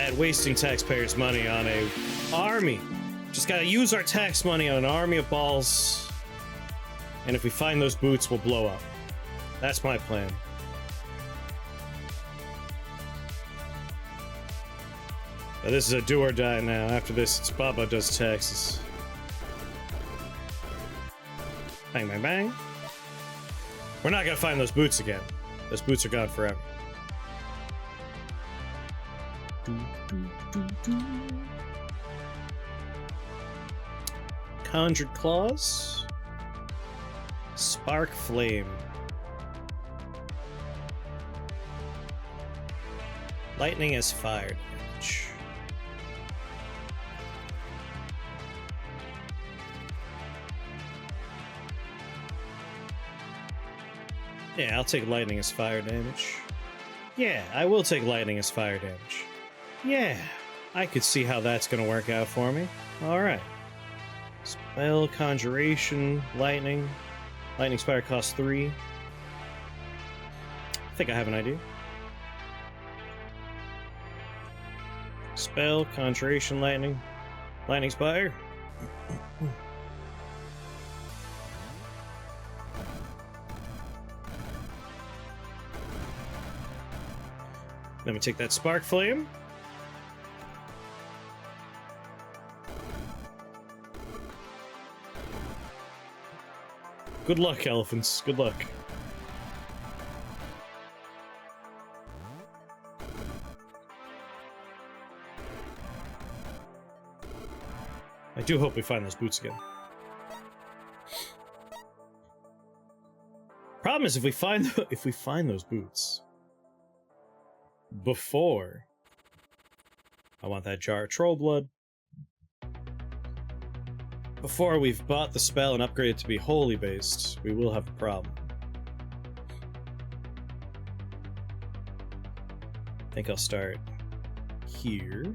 bad wasting taxpayers' money on a army. Just gotta use our tax money on an army of balls. And if we find those boots, we'll blow up. That's my plan. But this is a do or die now. After this, it's Baba does taxes. Bang, bang, bang. We're not gonna find those boots again. Those boots are gone forever. Conjured Claws. Spark Flame. Lightning is fire damage. Yeah, I'll take lightning as fire damage. Yeah, I will take lightning as fire damage. Yeah, I could see how that's gonna work out for me. Alright. Spell, Conjuration, Lightning. Lightning Spire costs 3. I think I have an idea. Spell, Conjuration, Lightning. Lightning Spire. Let me take that Spark Flame. Good luck, elephants. Good luck. I do hope we find those boots again. Problem is, if we find those boots before I want that jar of troll blood, before we've bought the spell and upgraded to be holy based, we will have a problem. I think I'll start here.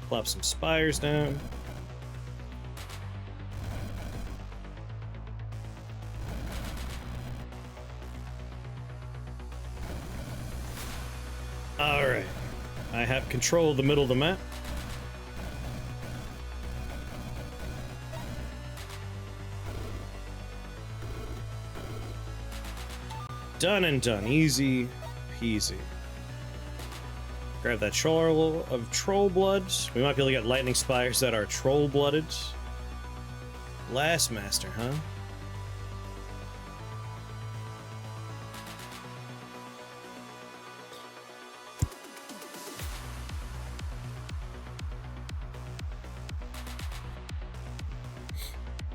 Plop some spires down. Alright. I have control of the middle of the map. Done and done. Easy peasy. Grab that shoal of troll blood. We might be able to get lightning spires that are troll blooded. Last master, huh?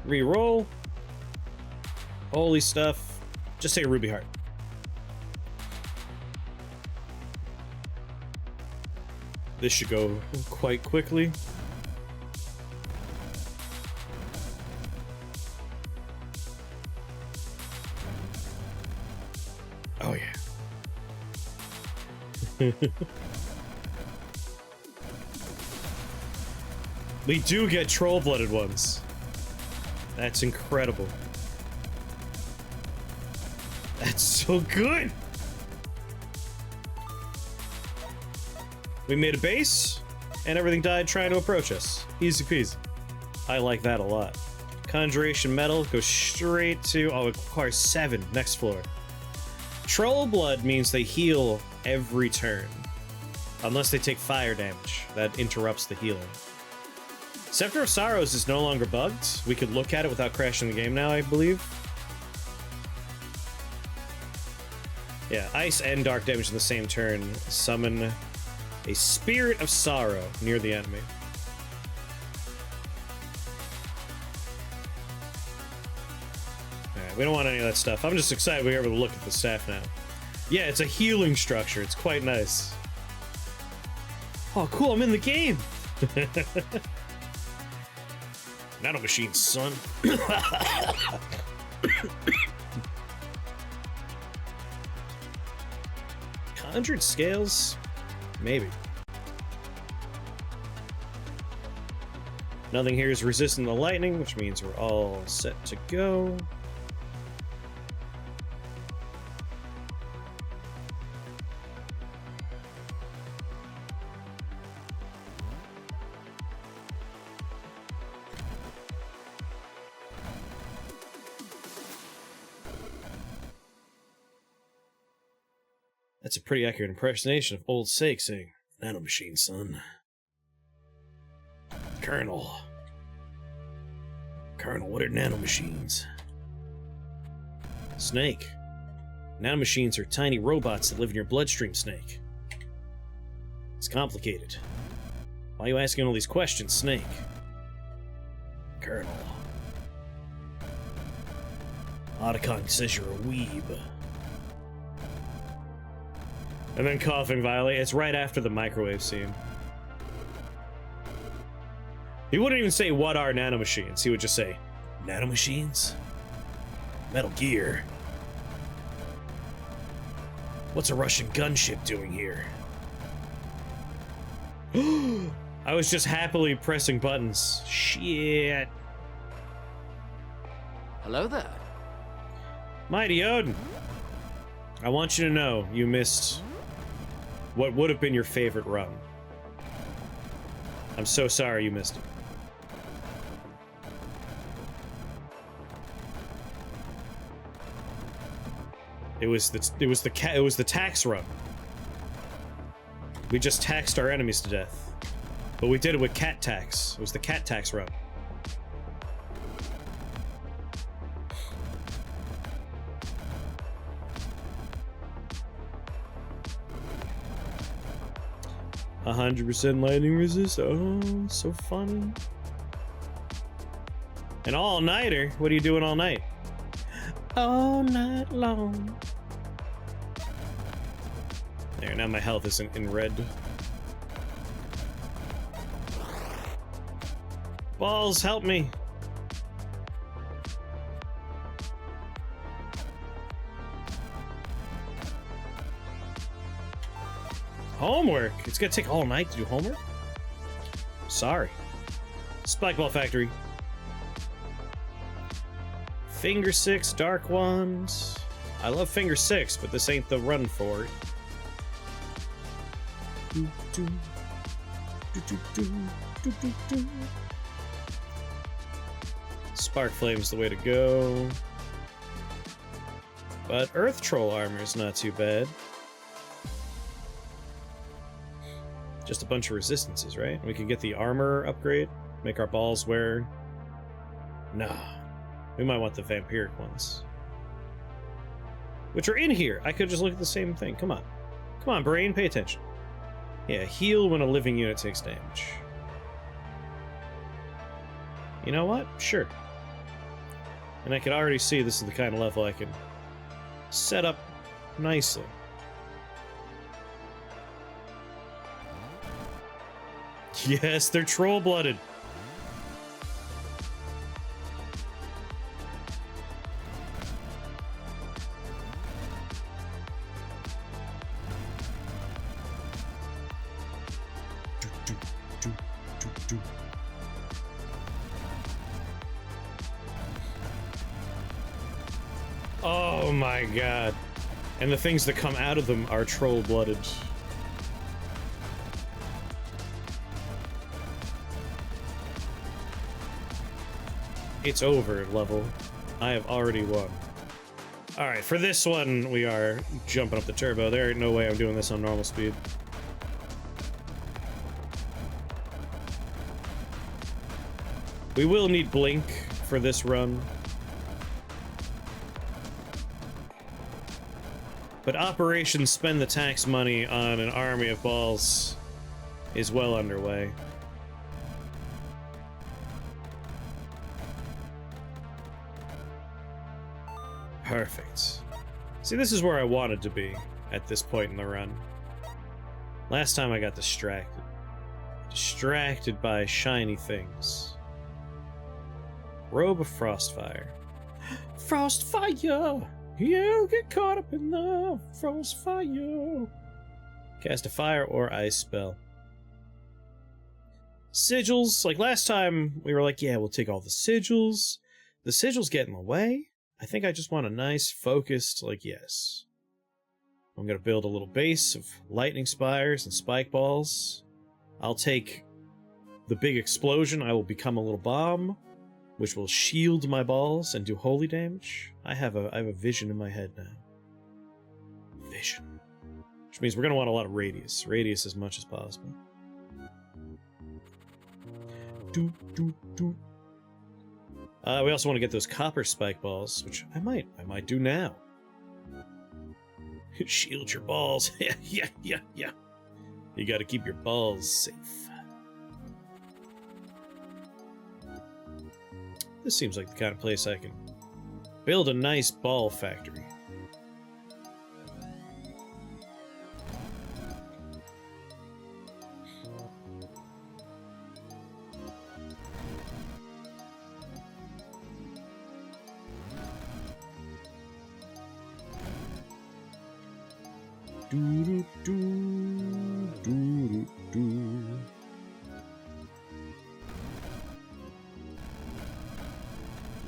Reroll. Holy stuff. Just take a ruby heart. This should go quite quickly. Oh yeah. We do get troll-blooded ones. That's incredible. That's so good! We made a base, and everything died trying to approach us. Easy peasy. I like that a lot. Conjuration Metal goes straight to... Oh, it requires 7. Next floor. Troll Blood means they heal every turn. Unless they take fire damage. That interrupts the healing. Scepter of Sorrows is no longer bugged. We could look at it without crashing the game now, I believe. Yeah, ice and dark damage in the same turn. Summon a Spirit of Sorrow near the enemy. Alright, we don't want any of that stuff. I'm just excited we're able to look at the staff now. Yeah, it's a healing structure. It's quite nice. Oh, cool, I'm in the game! Nano machine, son. Conjured Scales? Maybe. Nothing here is resistant to lightning, which means we're all set to go. That's a pretty accurate impersonation of Old Sake saying, nanomachine, son. Colonel. Colonel, what are nanomachines? Snake. Nanomachines are tiny robots that live in your bloodstream, Snake. It's complicated. Why are you asking all these questions, Snake? Colonel. Otacon says you're a weeb. And then coughing Violet. It's right after the microwave scene. He wouldn't even say, what are nanomachines? He would just say, nanomachines? Metal Gear. What's a Russian gunship doing here? I was just happily pressing buttons. Shit. Hello there. Mighty Odin. I want you to know you missed what would have been your favorite run. I'm so sorry you missed it. It was the tax run. We just taxed our enemies to death. But we did it with cat tax. It was the cat tax run. A 100% lightning resist. Oh, so funny. An all-nighter? What are you doing all night? All night long. There, now my health isn't in red. Balls, help me. Homework? It's gonna take all night to do homework? Sorry. Spikeball Factory. Finger 6, Dark Ones. I love Finger 6, but this ain't the run for it. Spark Flame's the way to go. But Earth Troll armor is not too bad. Just a bunch of resistances, right? We could get the armor upgrade, make our balls wear... Nah. We might want the vampiric ones. Which are in here! I could just look at the same thing. Come on. Come on, brain, pay attention. Yeah, heal when a living unit takes damage. You know what? Sure. And I can already see this is the kind of level I can set up nicely. Yes, they're troll-blooded. Oh my god. And the things that come out of them are troll-blooded. It's over, level. I have already won. Alright, for this one, we are jumping up the turbo. There ain't no way I'm doing this on normal speed. We will need Blink for this run. But Operation Spend the Tax Money on an army of balls is well underway. Perfect. See, this is where I wanted to be at this point in the run. Last time I got distracted. Distracted by shiny things. Robe of Frostfire. Frostfire! You get caught up in the frostfire. Cast a fire or ice spell. Sigils. Like last time, we were like, yeah, we'll take all the sigils. The sigils get in the way. I think I just want a nice, focused, like, yes. I'm gonna build a little base of lightning spires and spike balls. I'll take the big explosion. I will become a little bomb, which will shield my balls and do holy damage. I have a vision in my head now. Vision. Which means we're going to want a lot of radius. Radius as much as possible. We also want to get those copper spike balls, which I might do now. Shield your balls. Yeah. You got to keep your balls safe. This seems like the kind of place I can build a nice ball factory.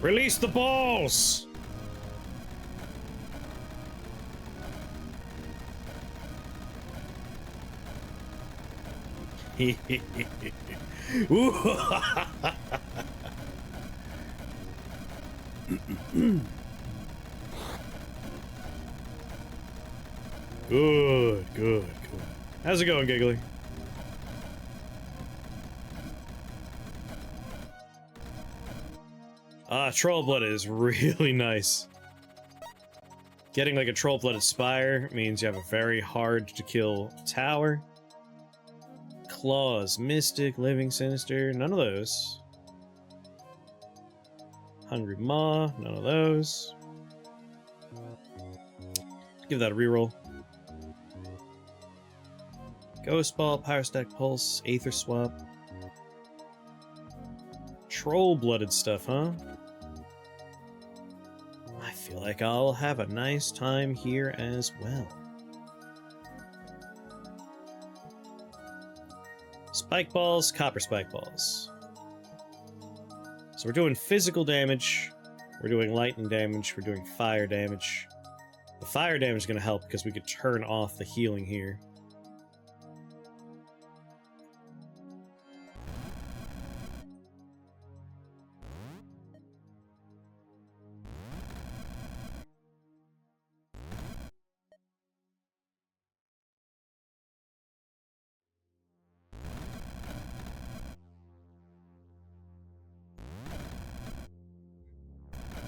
Release the balls! Good. How's it going, Giggly? Troll-blooded is really nice. Getting like a troll-blooded spire means you have a very hard-to-kill tower. Claws, Mystic, Living Sinister, none of those. Hungry Maw, none of those. Give that a reroll. Ghost Ball, Power Stack Pulse, Aether Swap. Troll-blooded stuff, huh? I feel like I'll have a nice time here as well. Spike balls, copper spike balls. So we're doing physical damage, we're doing lightning damage, we're doing fire damage. The fire damage is going to help because we could turn off the healing here.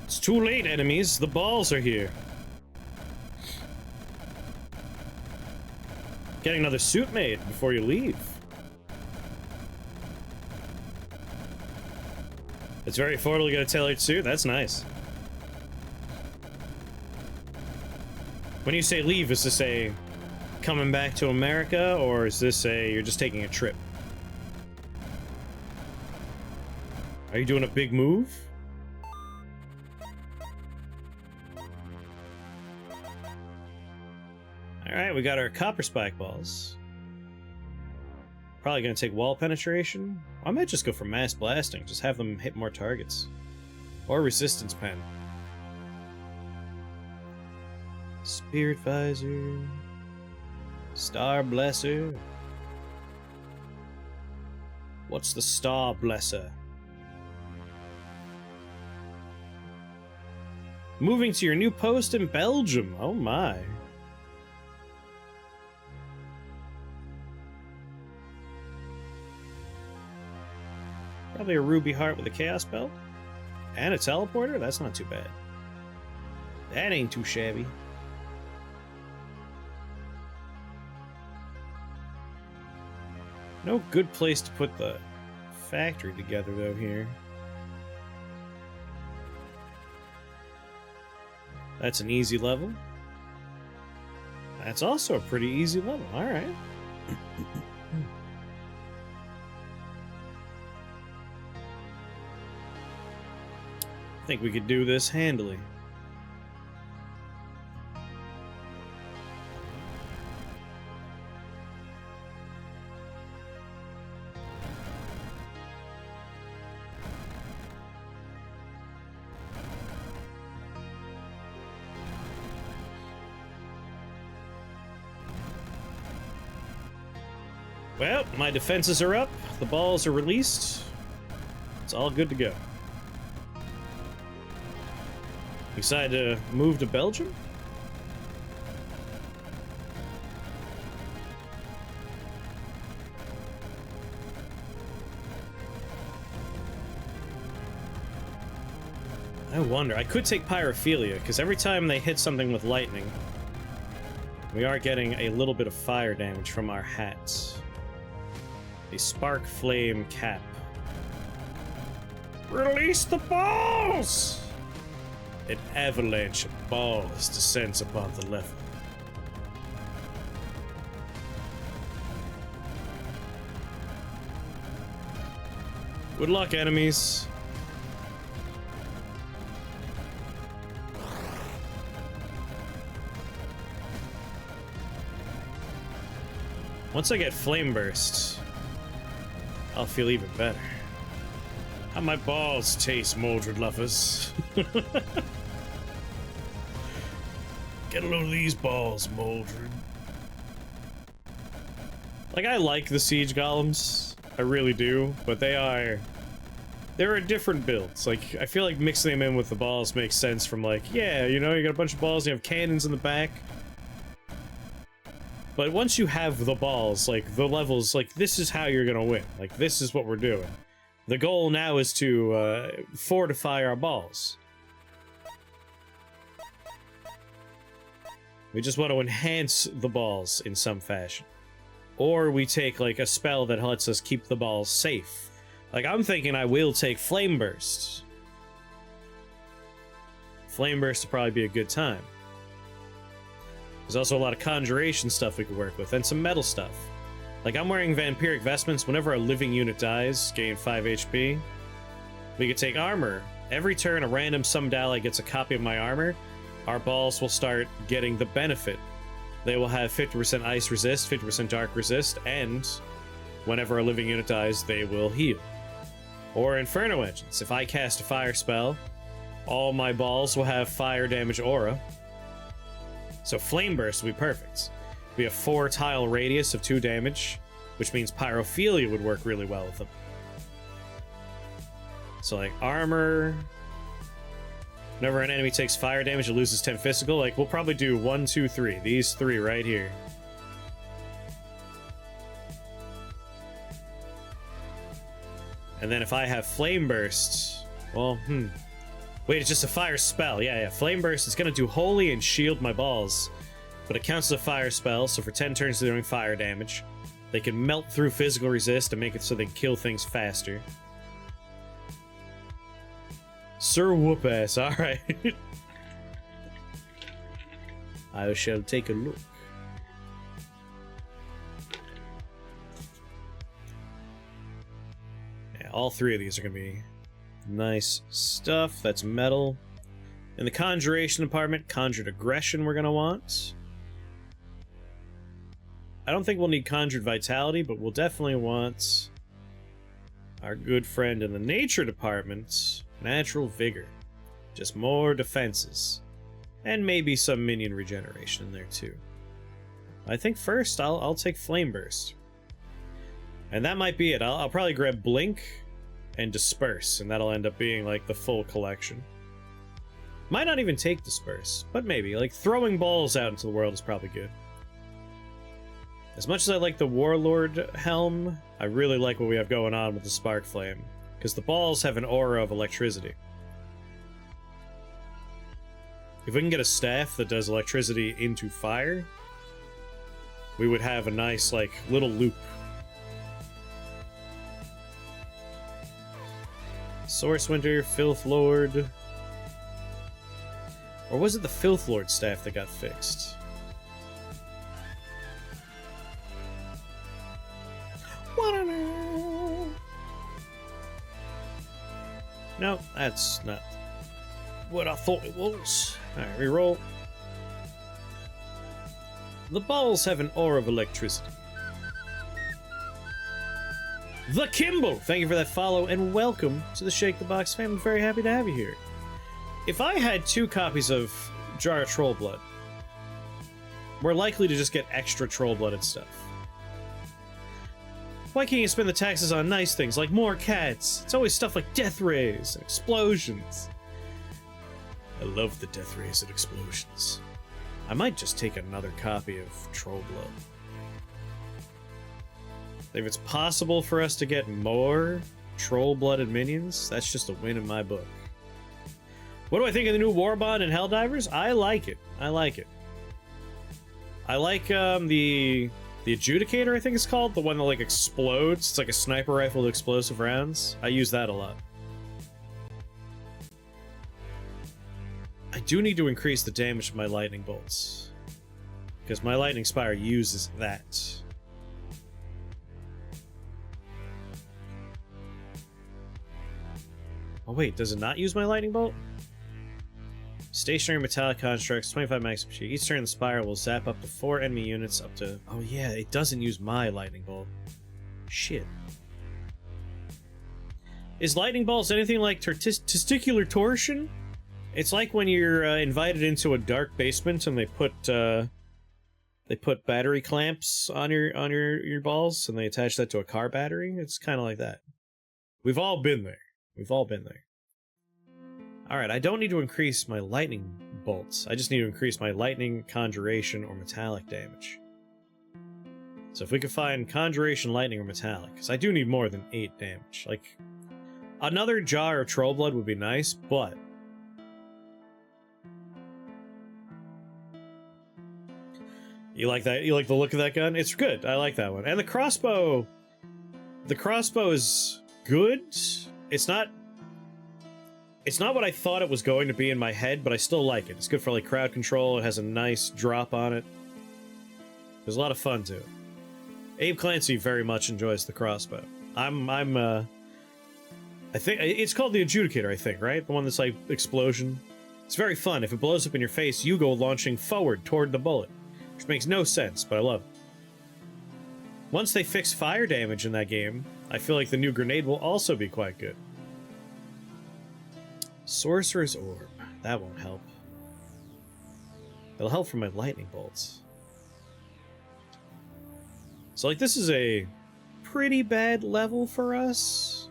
It's too late, enemies. The balls are here. Getting another suit made before you leave. It's very affordable to get a tailored suit. That's nice. When you say leave, is this a coming back to America, or is this a you're just taking a trip? Are you doing a big move? Alright, we got our copper spike balls. Probably gonna take wall penetration. I might just go for mass blasting, just have them hit more targets. Or resistance pen. Spirit visor. Star blesser. What's the star blesser? Moving to your new post in Belgium. Oh my. Probably a ruby heart with a chaos belt. And a teleporter? That's not too bad. That ain't too shabby. No good place to put the factory together, though, here. That's an easy level. That's also a pretty easy level. Alright. I think we could do this handily. Well, my defenses are up, the balls are released. It's all good to go. Excited to move to Belgium? I wonder. I could take Pyrophilia, because every time they hit something with lightning, we are getting a little bit of fire damage from our hats. The Spark Flame Cap. Release the balls! An avalanche of balls descends upon the level. Good luck, enemies. Once I get Flame Burst, I'll feel even better. How my balls taste, Mordred lovers. Get a load of these balls, Mordred. Like, I like the Siege Golems. I really do, but they're a different builds. Like, I feel like mixing them in with the balls makes sense from, like, yeah, you know, you got a bunch of balls, you have cannons in the back. But once you have the balls, like, the levels, like, this is how you're gonna win. Like, this is what we're doing. The goal now is to fortify our balls. We just want to enhance the balls in some fashion. Or we take, like, a spell that lets us keep the balls safe. Like, I'm thinking I will take Flame Burst. Flame Burst would probably be a good time. There's also a lot of conjuration stuff we could work with, and some metal stuff. Like, I'm wearing vampiric vestments. Whenever a living unit dies, gain 5 HP. We could take armor. Every turn, a random summoned ally gets a copy of my armor. Our balls will start getting the benefit. They will have 50% ice resist, 50% dark resist, and whenever a living unit dies, they will heal. Or Inferno Engines. If I cast a fire spell, all my balls will have fire damage aura. So Flame Burst would be perfect. We have 4 tile radius of 2 damage, which means Pyrophilia would work really well with them. So, like, armor. Whenever an enemy takes fire damage, it loses 10 physical. Like, we'll probably do 1, 2, 3. These 3 right here. And then if I have Flame Burst, well, wait, it's just a fire spell. Yeah. Flame Burst is going to do Holy and shield my balls. But it counts as a fire spell, so for 10 turns they're doing fire damage. They can melt through physical resist and make it so they can kill things faster. Sir Whoop-Ass, alright. I shall take a look. Yeah, all 3 of these are going to be nice stuff. That's metal. In the Conjuration department, Conjured Aggression we're going to want. I don't think we'll need Conjured Vitality, but we'll definitely want our good friend in the Nature department, Natural Vigor. Just more defenses. And maybe some minion regeneration in there too. I think first I'll take Flame Burst. And that might be it. I'll probably grab Blink and Disperse, and that'll end up being like the full collection. Might not even take Disperse, but maybe. Like, throwing balls out into the world is probably good. As much as I like the Warlord Helm, I really like what we have going on with the Spark Flame, because the balls have an aura of electricity. If we can get a staff that does electricity into fire, we would have a nice, like, little loop. Source Winter, Filth Lord. Or was it the Filth Lord staff that got fixed? No, that's not what I thought it was. Alright, reroll. The balls have an aura of electricity. The Kimball! Thank you for that follow, and welcome to the Shake the Box family. Very happy to have you here. If I had 2 copies of Jar of Troll Blood, we're likely to just get extra Troll Blooded stuff. Why can't you spend the taxes on nice things like more cats? It's always stuff like death rays and explosions. I love the death rays and explosions. I might just take another copy of Troll Blood. If it's possible for us to get more Troll Blooded minions, that's just a win in my book. What do I think of the new Warbond and Helldivers? I like it. I like it. I like the Adjudicator, I think it's called, the one that like explodes. It's like a sniper rifle with explosive rounds. I use that a lot. I do need to increase the damage of my lightning bolts, because my lightning spire uses that. Oh wait, does it not use my lightning bolt? Stationary metallic constructs, 25 max HP. Each turn the spire will zap up to 4 enemy units up to... Oh yeah, it doesn't use my lightning bolt. Shit. Is lightning bolts anything like testicular torsion? It's like when you're invited into a dark basement and they put battery clamps on your balls and they attach that to a car battery. It's kind of like that. We've all been there. We've all been there. Alright, I don't need to increase my lightning bolts. I just need to increase my lightning, conjuration, or metallic damage. So if we could find conjuration, lightning, or metallic, because I do need more than 8 damage. Like, another jar of troll blood would be nice, but... You like that? You like the look of that gun? It's good. I like that one. And the crossbow... The crossbow is good. It's not what I thought it was going to be in my head, but I still like it. It's good for like crowd control. It has a nice drop on it. There's a lot of fun to it. Abe Clancy very much enjoys the crossbow. I think it's called the Adjudicator, I think, right? The one that's like explosion. It's very fun. If it blows up in your face, you go launching forward toward the bullet, which makes no sense, but I love it. Once they fix fire damage in that game, I feel like the new grenade will also be quite good. Sorcerer's Orb. That won't help. It'll help from my lightning bolts. So, like, this is a pretty bad level for us.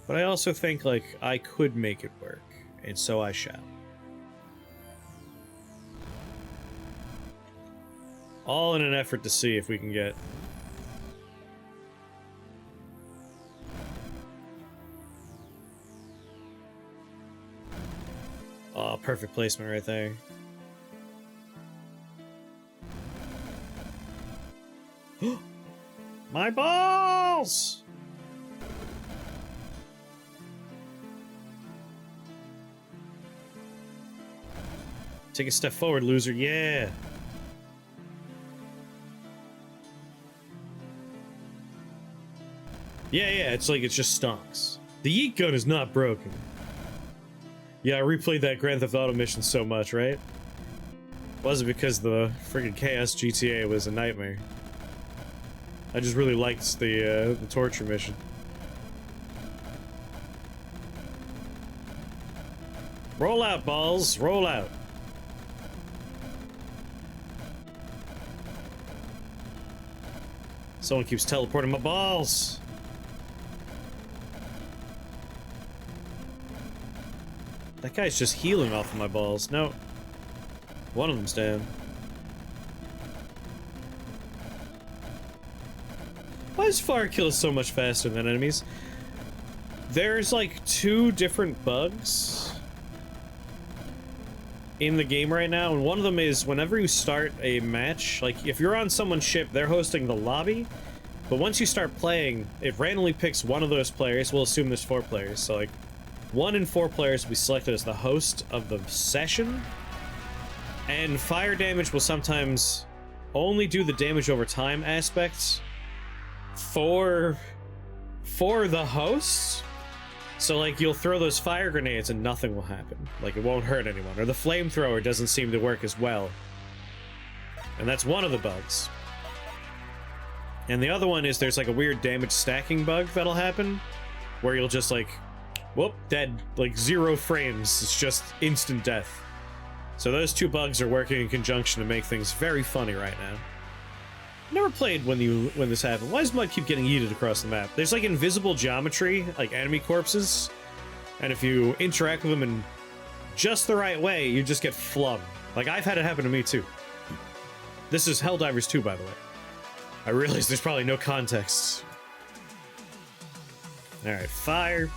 But I also think, like, I could make it work. And so I shall. All in an effort to see if we can get... Oh, perfect placement right there. My balls! Take a step forward, loser. Yeah! Yeah, it's like it's just stonks. The yeet gun is not broken. Yeah, I replayed that Grand Theft Auto mission so much, right? Was it because the friggin' Chaos GTA was a nightmare? I just really liked the torture mission. Roll out, balls! Roll out! Someone keeps teleporting my balls! That guy's just healing off of my balls. No. One of them's down. Why does fire kill so much faster than enemies? There's like 2 different bugs in the game right now, and one of them is whenever you start a match, like if you're on someone's ship, they're hosting the lobby, but once you start playing, it randomly picks one of those players. We'll assume there's 4 players, so like 1 in 4 players will be selected as the host of the session, and fire damage will sometimes only do the damage over time aspects for the hosts. So like you'll throw those fire grenades and nothing will happen. Like it won't hurt anyone, or the flamethrower doesn't seem to work as well. And that's one of the bugs. And the other one is there's like a weird damage stacking bug that'll happen where you'll just like whoop, dead. Like 0 frames. It's just instant death. So those 2 bugs are working in conjunction to make things very funny right now. Never played when this happened. Why does mud keep getting yeeted across the map? There's like invisible geometry, like enemy corpses, and if you interact with them in just the right way, you just get flung. Like I've had it happen to me too. This is Helldivers 2, by the way. I realize there's probably no context. Alright, fire.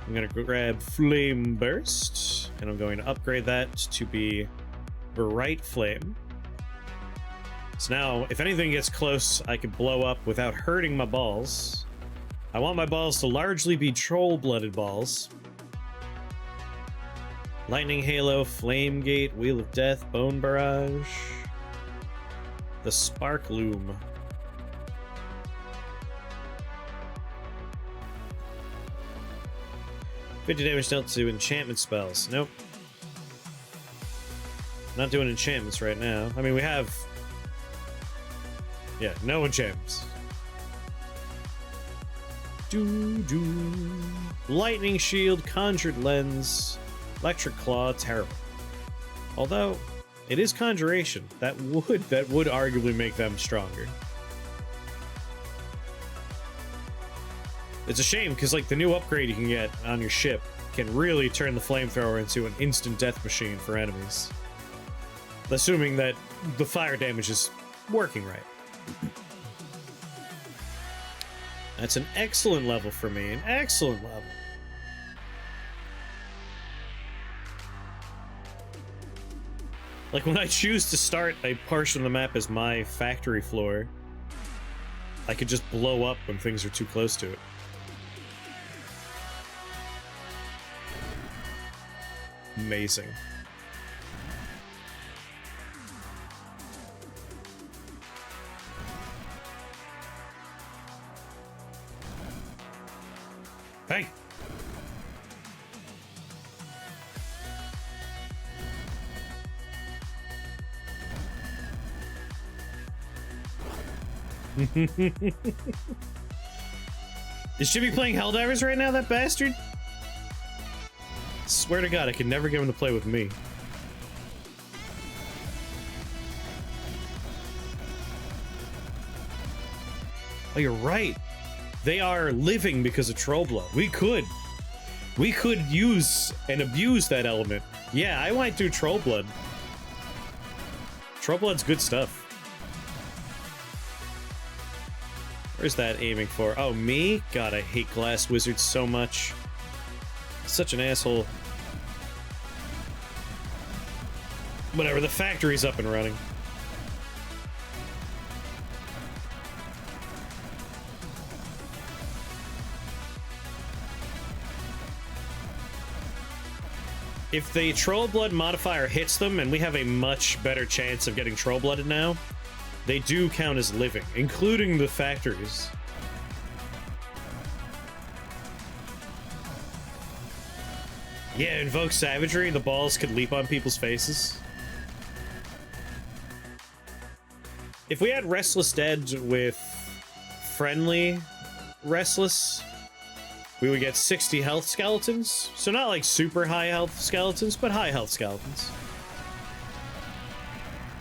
I'm gonna grab Flame Burst, and I'm going to upgrade that to be Bright Flame. So now, if anything gets close, I can blow up without hurting my balls. I want my balls to largely be troll-blooded balls. Lightning Halo, Flame Gate, Wheel of Death, Bone Barrage. The Spark Loom. $50 damage dealt to enchantment spells. Nope. Not doing enchantments right now. I mean, we have... yeah, no enchantments. Lightning Shield, Conjured Lens, Electric Claw, terrible. Although, it is Conjuration. That would arguably make them stronger. It's a shame, because, like, the new upgrade you can get on your ship can really turn the flamethrower into an instant death machine for enemies. Assuming that the fire damage is working right. That's an excellent level for me, an excellent level. Like, when I choose to start a portion of the map as my factory floor, I could just blow up when things are too close to it. Amazing. Hey! Is Jimmy playing Helldivers right now, that bastard? Swear to God, I could never get him to play with me. Oh, you're right. They are living because of Trollblood. We could use and abuse that element. Yeah, I might do Trollblood. Trollblood's good stuff. Where's that aiming for? Oh, me? God, I hate Glass Wizards so much. Such an asshole. Whatever, the factory's up and running. If the Trollblood modifier hits them, and we have a much better chance of getting Trollblooded now, they do count as living, including the factories. Yeah, invoke savagery, the balls could leap on people's faces. If we had Restless Dead with friendly Restless, we would get 60 health skeletons. So not like super high health skeletons, but high health skeletons.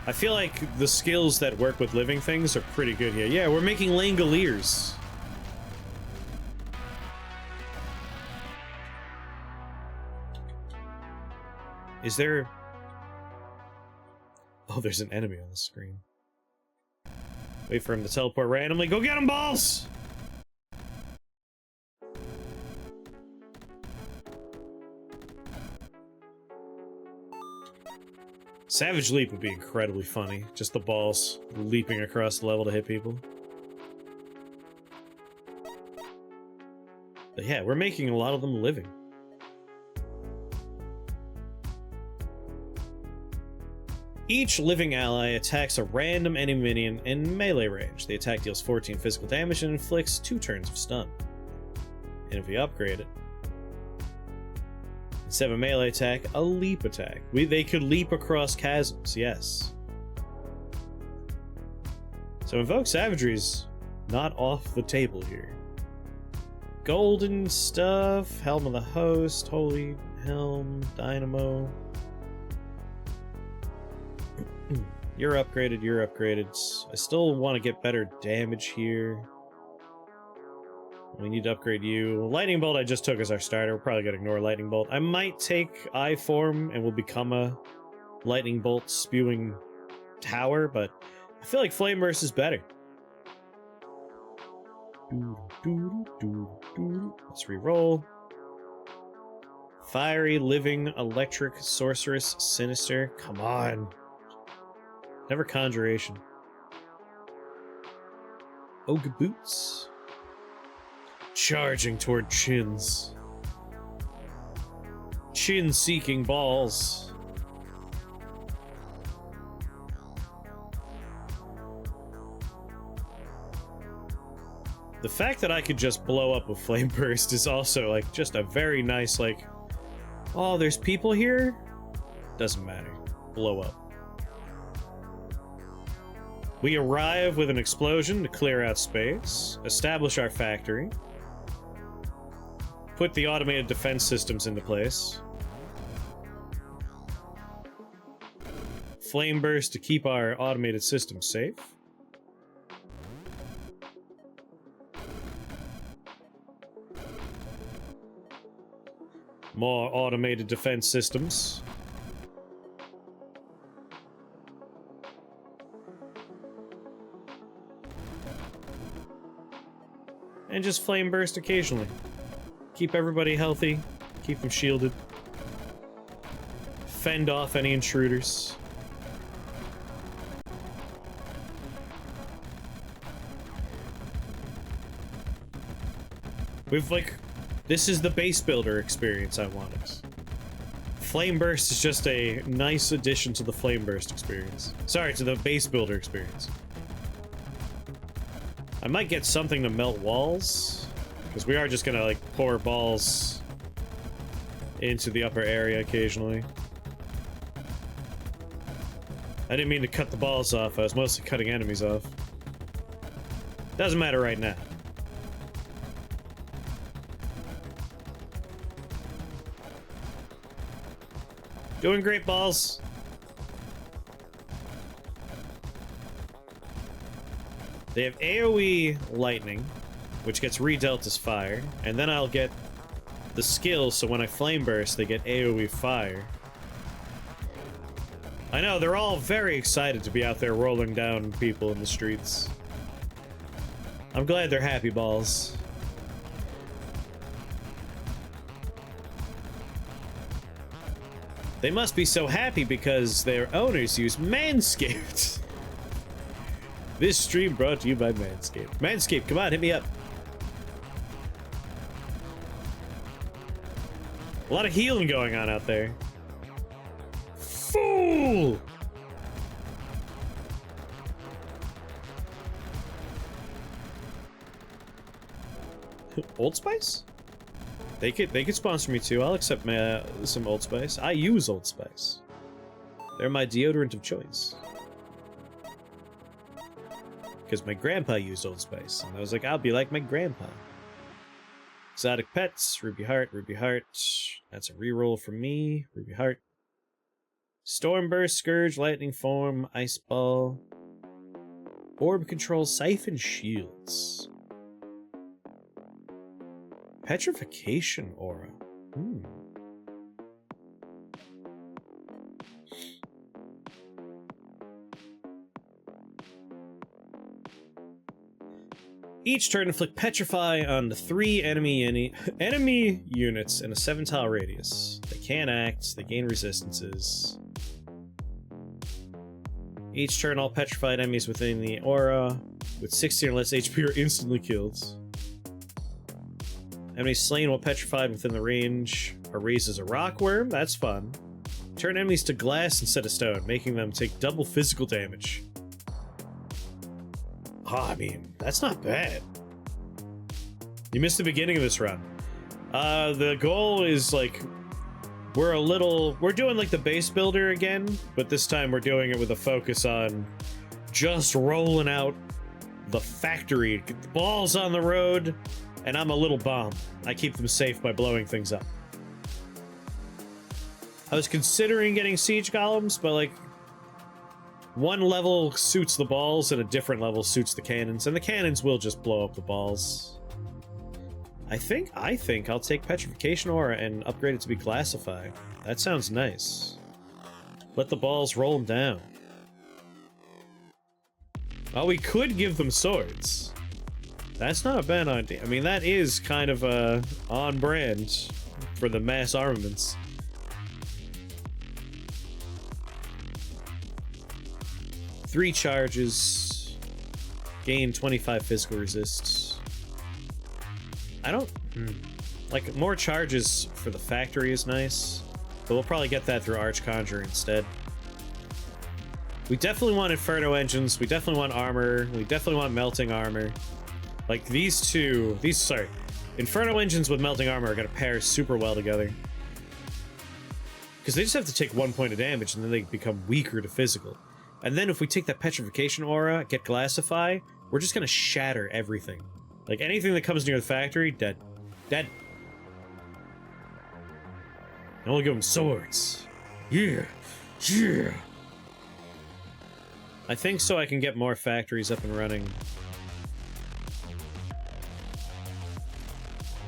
I feel like the skills that work with living things are pretty good here. Yeah, we're making Langoliers. Is there... oh, there's an enemy on the screen. Wait for him to teleport randomly. Go get him, balls! Savage Leap would be incredibly funny. Just the balls leaping across the level to hit people. But yeah, we're making a lot of them living. Each living ally attacks a random enemy minion in melee range. The attack deals 14 physical damage and inflicts 2 turns of stun. And if we upgrade it, instead of a melee attack, a leap attack. They could leap across chasms, yes. So Invoke Savagery's not off the table here. Golden stuff, Helm of the Host, Holy Helm, Dynamo. You're upgraded, you're upgraded. I still want to get better damage here. We need to upgrade you. Lightning Bolt I just took as our starter. We're probably going to ignore Lightning Bolt. I might take I form and we'll become a Lightning Bolt spewing tower, but I feel like Flame Burst is better. Let's re-roll. Fiery, living, electric, sorceress, sinister. Come on. Never conjuration. Ogre boots. Charging toward chins. Chin-seeking balls. The fact that I could just blow up a flame burst is also, like, just a very nice, like, oh, there's people here? Doesn't matter. Blow up. We arrive with an explosion to clear out space, establish our factory, put the automated defense systems into place, flame burst to keep our automated systems safe, more automated defense systems. And just flame burst occasionally. Keep everybody healthy. Keep them shielded. Fend off any intruders. We've, like... This is the base builder experience I wanted. Flame burst is just a nice addition to the flame burst experience. Sorry, to the base builder experience. I might get something to melt walls, because we are just gonna, like, pour balls into the upper area occasionally. I didn't mean to cut the balls off, I was mostly cutting enemies off. Doesn't matter right now. Doing great, balls. They have AoE lightning, which gets redealt as fire, and then I'll get the skill, so when I flame burst, they get AoE fire. I know, they're all very excited to be out there rolling down people in the streets. I'm glad they're happy, balls. They must be so happy because their owners use Manscaped. This stream brought to you by Manscaped. Manscaped, come on, hit me up. A lot of healing going on out there. Fool! Old Spice? They could sponsor me too. I'll accept some Old Spice. I use Old Spice. They're my deodorant of choice. Because my grandpa used Old Spice, and I was like, I'll be like my grandpa. Exotic pets, Ruby Heart, Ruby Heart. That's a reroll for me. Ruby Heart. Storm Burst, Scourge, Lightning Form, Ice Ball. Orb Control, Siphon Shields. Petrification Aura. Each turn, inflict Petrify on the 3 enemy units in a 7-tile radius. They can't act, they gain resistances. Each turn, all petrified enemies within the aura with 16 or less HP are instantly killed. Enemies slain while petrified within the range are raised as a rock worm. That's fun. Turn enemies to glass instead of stone, making them take double physical damage. Oh, I mean, that's not bad. You missed the beginning of this run. The goal is, like, we're doing, like, the base builder again, but this time we're doing it with a focus on just rolling out the factory. Get the balls on the road, and I'm a little bomb. I keep them safe by blowing things up. I was considering getting siege golems, but, like, one level suits the balls and a different level suits the cannons, and the cannons will just blow up the balls. I think I'll take Petrification Aura and upgrade it to be Glassify. That sounds nice. Let the balls roll them down. Oh, we could give them swords. That's not a bad idea. I mean, that is kind of on brand for the mass armaments. Three charges. Gain 25 physical resists. I don't... Like, more charges for the factory is nice, but we'll probably get that through Archconjurer instead. We definitely want Inferno engines, we definitely want armor, we definitely want melting armor. Like, these two... Sorry. Inferno engines with melting armor are gonna pair super well together. Because they just have to take 1 point of damage, and then they become weaker to physical. And then if we take that Petrification Aura, get Glassify, we're just gonna shatter everything. Like, anything that comes near the factory, dead. Dead. And we'll give them swords. Yeah. Yeah. I think so I can get more factories up and running.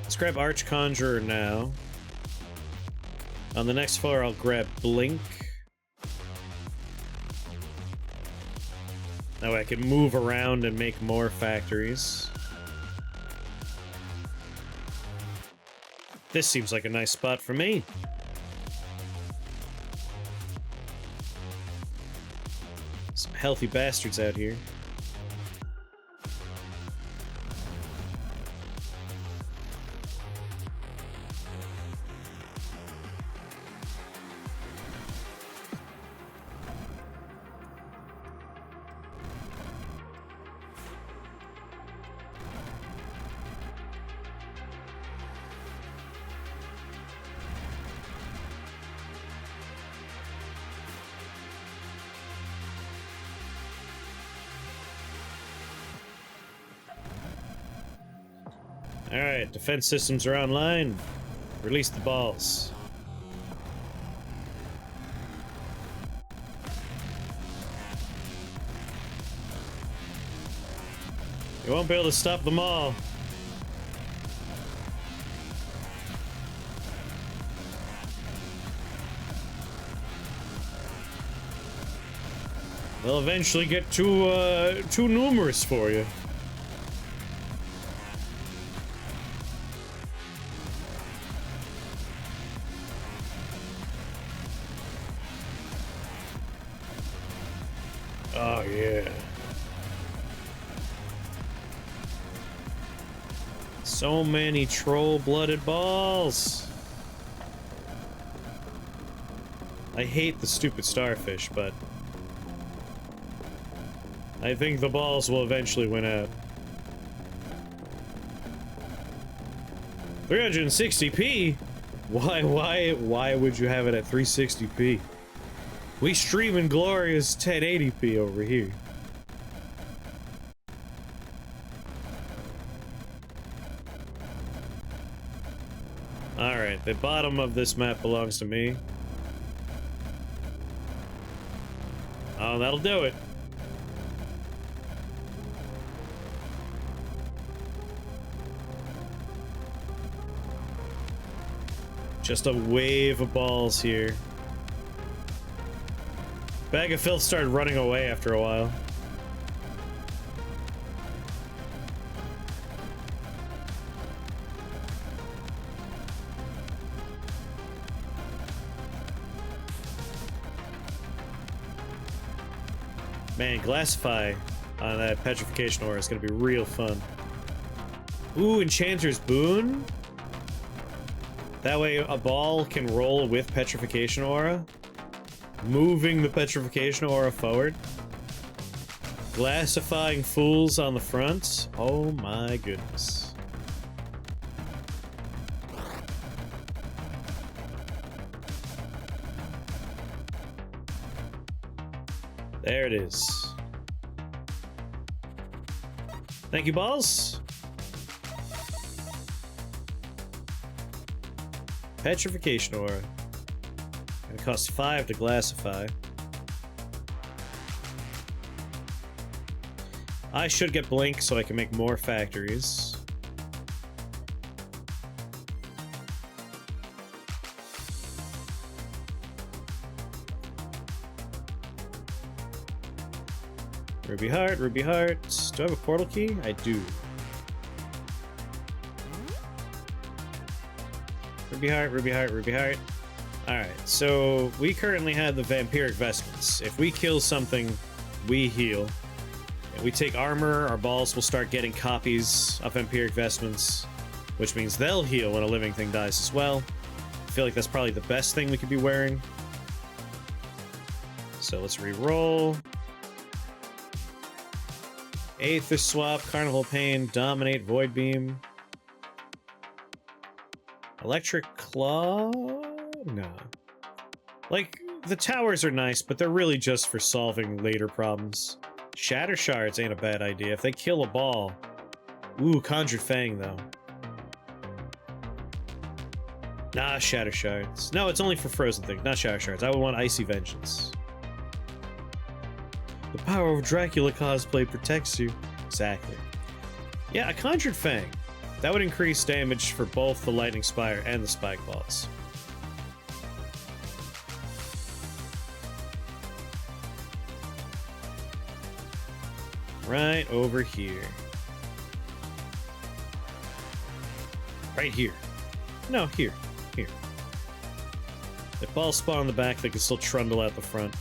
Let's grab Archconjurer now. On the next floor, I'll grab Blink. That way I can move around and make more factories. This seems like a nice spot for me. Some healthy bastards out here. Alright, defense systems are online. Release the balls. You won't be able to stop them all. They'll eventually get too numerous for you. Oh, yeah. So many troll-blooded balls. I hate the stupid starfish, but I think the balls will eventually win out. 360p? Why would you have it at 360p? We stream in glorious 1080p over here. Alright, the bottom of this map belongs to me. Oh, that'll do it. Just a wave of balls here. Bag of Filth started running away after a while. Man, Glassify on that Petrification Aura is gonna be real fun. Ooh, Enchanter's Boon? That way a ball can roll with Petrification Aura, moving the Petrification Aura forward. Glassifying fools on the front. Oh my goodness. There it is. Thank you, balls. Petrification Aura. Gonna cost 5 to Glassify. I should get Blink so I can make more factories. Ruby Heart, Ruby Heart. Do I have a portal key? I do. ruby heart, ruby heart, ruby heart. Alright, so we currently have the vampiric vestments. If we kill something, we heal. If we take armor, our balls will start getting copies of vampiric vestments, which means they'll heal when a living thing dies as well. I feel like that's probably the best thing we could be wearing. So let's re-roll. Aether Swap, Carnival Pain, Dominate, Void Beam. Electric Claw? No. Like, the towers are nice, but they're really just for solving later problems. Shatter Shards ain't a bad idea. If they kill a ball... Ooh, Conjured Fang, though. Nah, Shatter Shards. No, it's only for frozen things, not Shatter Shards. I would want Icy Vengeance. The power of Dracula cosplay protects you. Exactly. Yeah, a Conjured Fang. That would increase damage for both the Lightning Spire and the Spike Balls. Right over here. Right here. No, here. Here. If balls spawn on the back, they can still trundle out the front.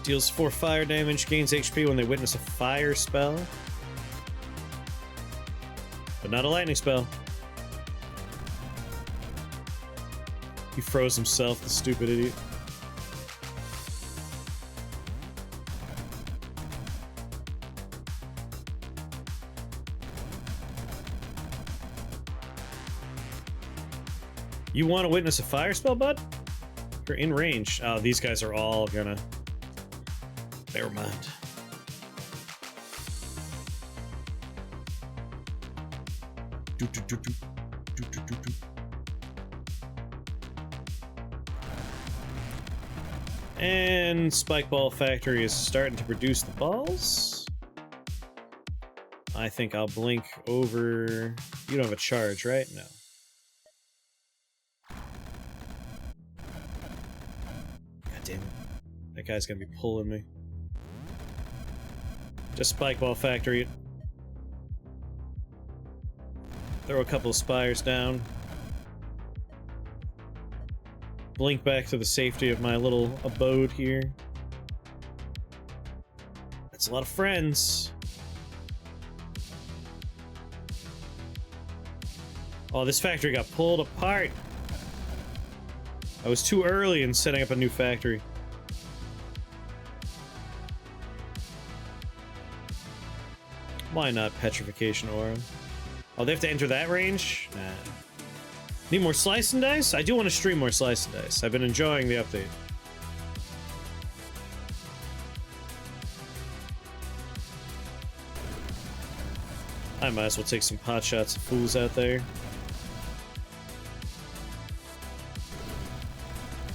Deals 4 fire damage, gains HP when they witness a fire spell. But not a lightning spell. He froze himself, the stupid idiot. You want to witness a fire spell, bud? You're in range. Oh, these guys are all gonna... Never mind. And Spike Ball Factory is starting to produce the balls. I think I'll blink over... You don't have a charge, right? No. God damn it. That guy's gonna be pulling me. Just Spike Ball Factory. Throw a couple of spires down. Blink back to the safety of my little abode here. That's a lot of friends. Oh, this factory got pulled apart. I was too early in setting up a new factory. Why not Petrification Aura? Oh, they have to enter that range? Nah. Need more Slice and Dice? I do want to stream more Slice and Dice. I've been enjoying the update. I might as well take some pot shots of fools out there.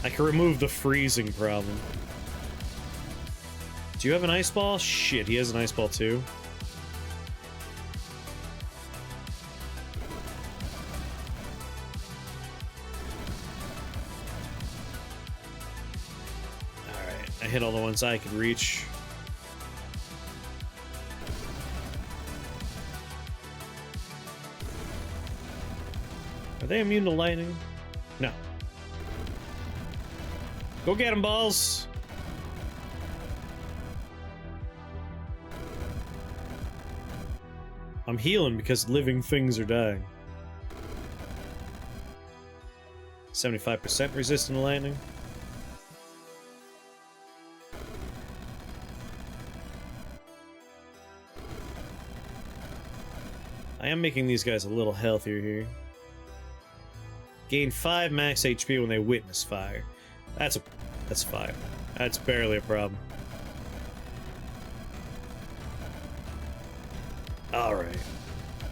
I can remove the freezing problem. Do you have an ice ball? Shit, he has an ice ball too. I hit all the ones I could reach. Are they immune to lightning? No. Go get them, balls! I'm healing because living things are dying. 75% resistant to lightning. I am making these guys a little healthier here. Gain 5 max HP when they witness fire. That's fire. That's barely a problem. Alright.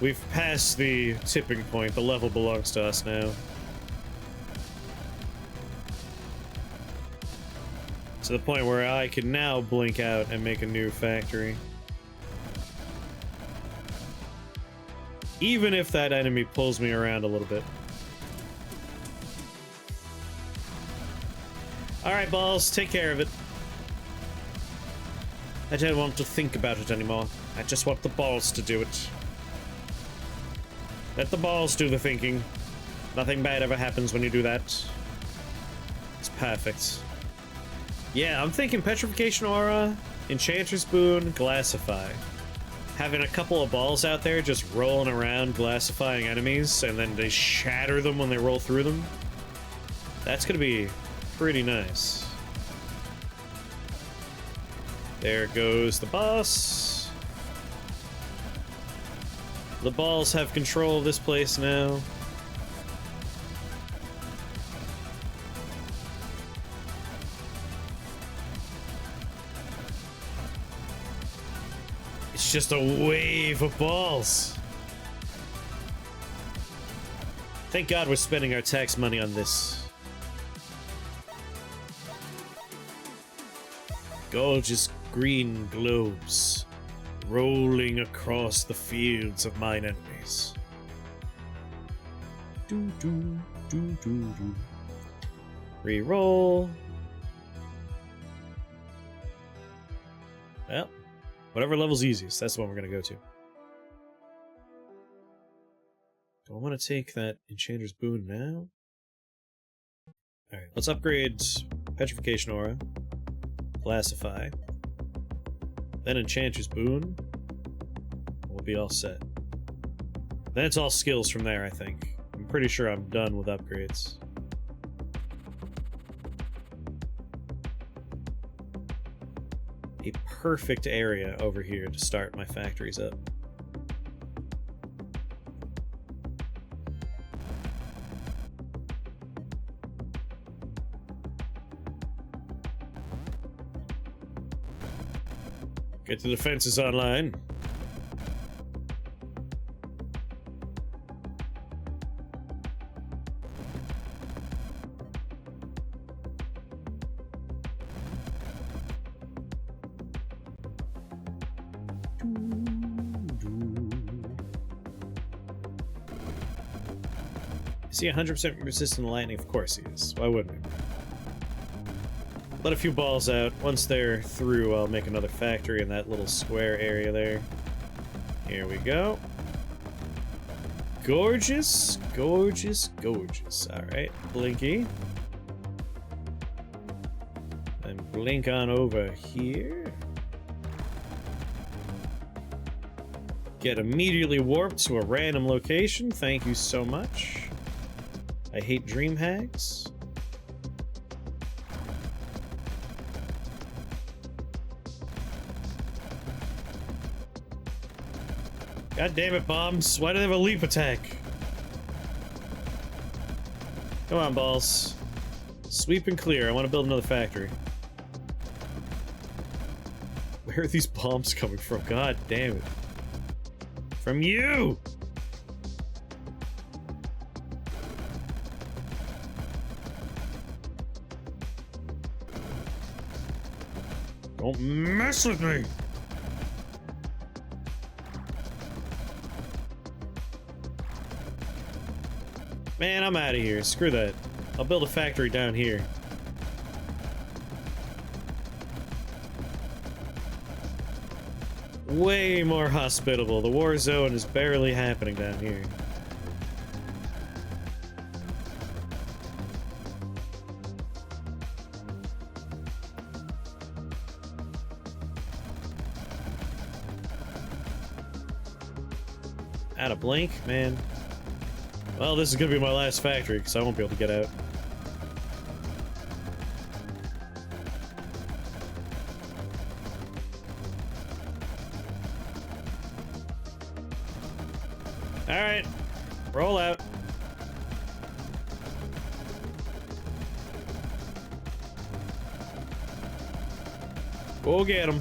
We've passed the tipping point. The level belongs to us now. To the point where I can now blink out and make a new factory. Even if that enemy pulls me around a little bit. Alright, balls, take care of it. I don't want to think about it anymore. I just want the balls to do it. Let the balls do the thinking. Nothing bad ever happens when you do that. It's perfect. Yeah, I'm thinking Petrification Aura, Enchanter's Boon, Glassify. Having a couple of balls out there just rolling around, glassifying enemies, and then they shatter them when they roll through them. That's gonna be pretty nice. There goes the boss. The balls have control of this place now. It's just a wave of balls. Thank God we're spending our tax money on this. Gorgeous green globes rolling across the fields of mine enemies. Do do do do do. Reroll. Well, whatever level's easiest, that's the one we're gonna go to. Do I want to take that Enchanter's Boon now? Alright, let's upgrade Petrification Aura. Classify. Then Enchanter's Boon. We'll be all set. Then it's all skills from there, I think. I'm pretty sure I'm done with upgrades. A perfect area over here to start my factories up. Get the defenses online. Is he 100% resistant to lightning? Of course he is. Why wouldn't he? Let a few balls out. Once they're through, I'll make another factory in that little square area there. Here we go. Gorgeous, gorgeous, gorgeous. Alright, Blinky. And blink on over here. Get immediately warped to a random location. Thank you so much. I hate dream hags. God damn it, bombs. Why do they have a leap attack? Come on, balls. Sweep and clear. I want to build another factory. Where are these bombs coming from? God damn it. From you! Don't mess with me! Man, I'm out of here. Screw that. I'll build a factory down here. Way more hospitable. The war zone is barely happening down here. Out of blink, man. Well, this is gonna be my last factory, because I won't be able to get out. Alright. Roll out. Go get him.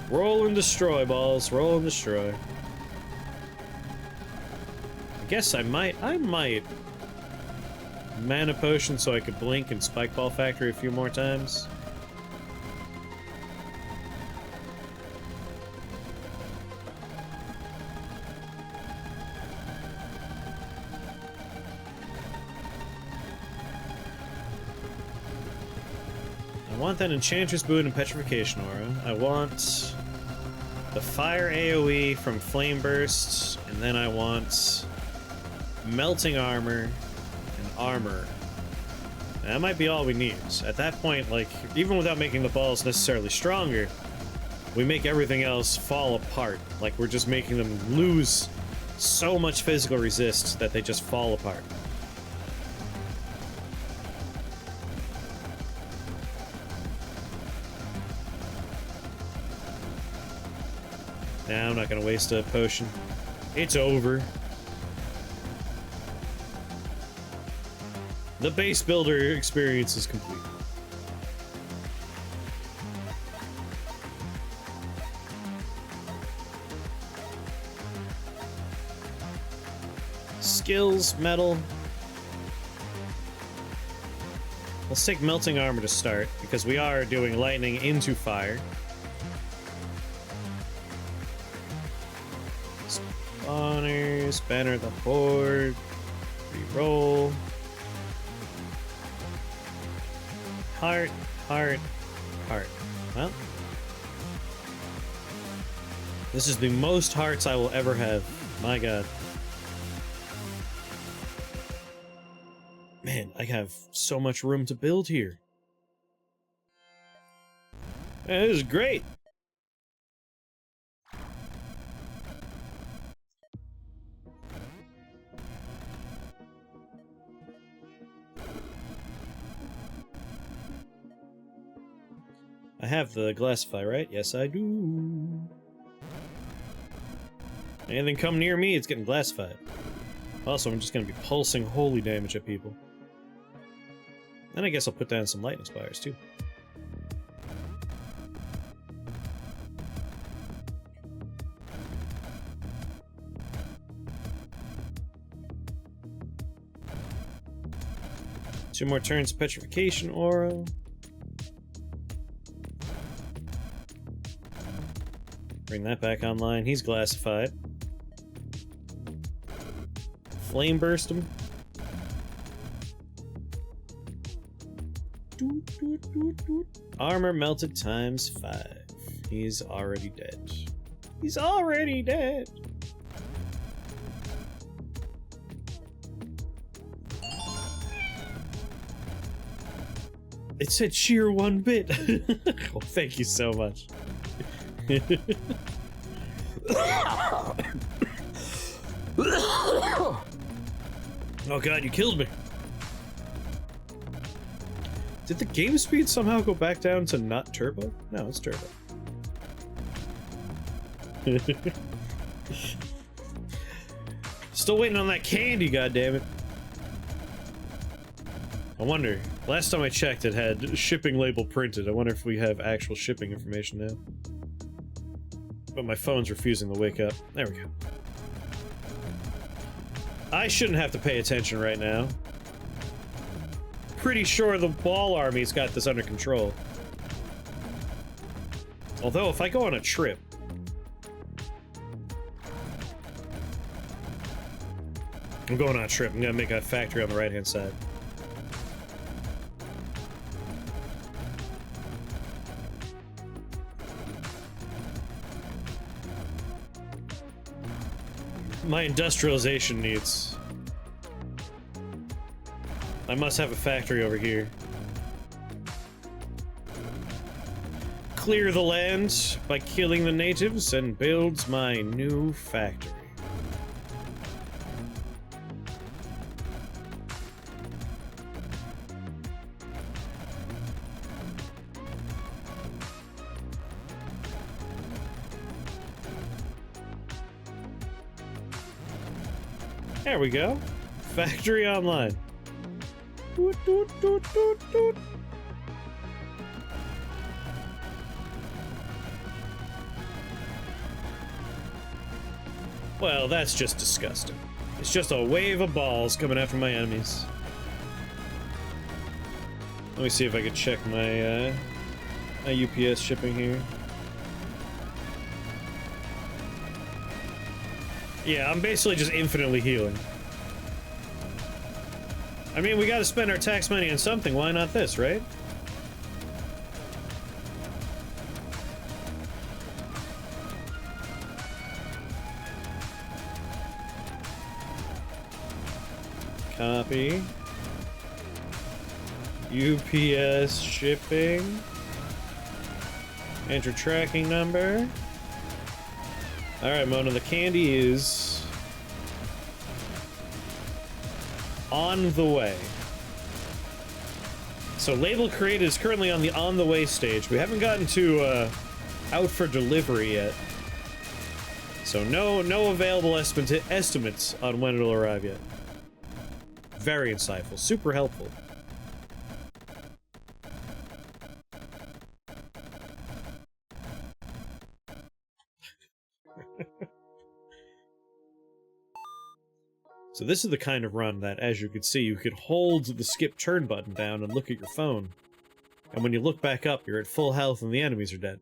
Roll and destroy, balls. Roll and destroy. I guess I might mana potion so I could blink and spike ball factory a few more times. I want that Enchantress Boot and Petrification Aura. I want the Fire AoE from Flame Burst, and then I want Melting Armor and Armor. And that might be all we need. At that point, like, even without making the balls necessarily stronger, we make everything else fall apart. Like, we're just making them lose so much physical resist that they just fall apart. Nah, I'm not gonna waste a potion. It's over. The base builder experience is complete. Skills, metal. Let's take melting armor to start, because we are doing lightning into fire. Spawners, banner the horde, reroll. Heart, heart, heart. Well, this is the most hearts I will ever have. My god. Man, I have so much room to build here. Yeah, this is great. I have the Glassify, right? Yes, I do. Anything come near me, it's getting Glassified. Also, I'm just gonna be pulsing holy damage at people. And I guess I'll put down some lightning spires, too. Two more turns of Petrification Aura. Bring that back online. He's Glassified. Flame Burst him. Armor melted times 5. He's already dead. He's already dead. It said sheer 1 bit. Well, thank you so much. Oh god, you killed me. Did the game speed somehow go back down to not turbo? No, it's turbo. Still waiting on that candy, goddammit. I wonder, last time I checked it had shipping label printed. I wonder if we have actual shipping information now. But my phone's refusing to wake up. There we go. I shouldn't have to pay attention right now. Pretty sure the ball army's got this under control. Although, if I go on a trip... I'm going on a trip. I'm gonna make a factory on the right-hand side. My industrialization needs. I must have a factory over here. Clear the land by killing the natives and build my new factory. There we go. Factory online. Doot, doot, doot, doot, doot. Well, that's just disgusting. It's just a wave of balls coming after my enemies. Let me see if I can check my my UPS shipping here. Yeah, I'm basically just infinitely healing. I mean, we gotta spend our tax money on something, why not this, right? Copy. UPS shipping. Enter tracking number. Alright, Mona, the candy is on the way. So label created is currently on the on the way stage. We haven't gotten to out for delivery yet. So no available estimates on when it'll arrive yet. Very insightful, super helpful. So this is the kind of run that, as you can see, you could hold the skip turn button down and look at your phone. And when you look back up, you're at full health and the enemies are dead.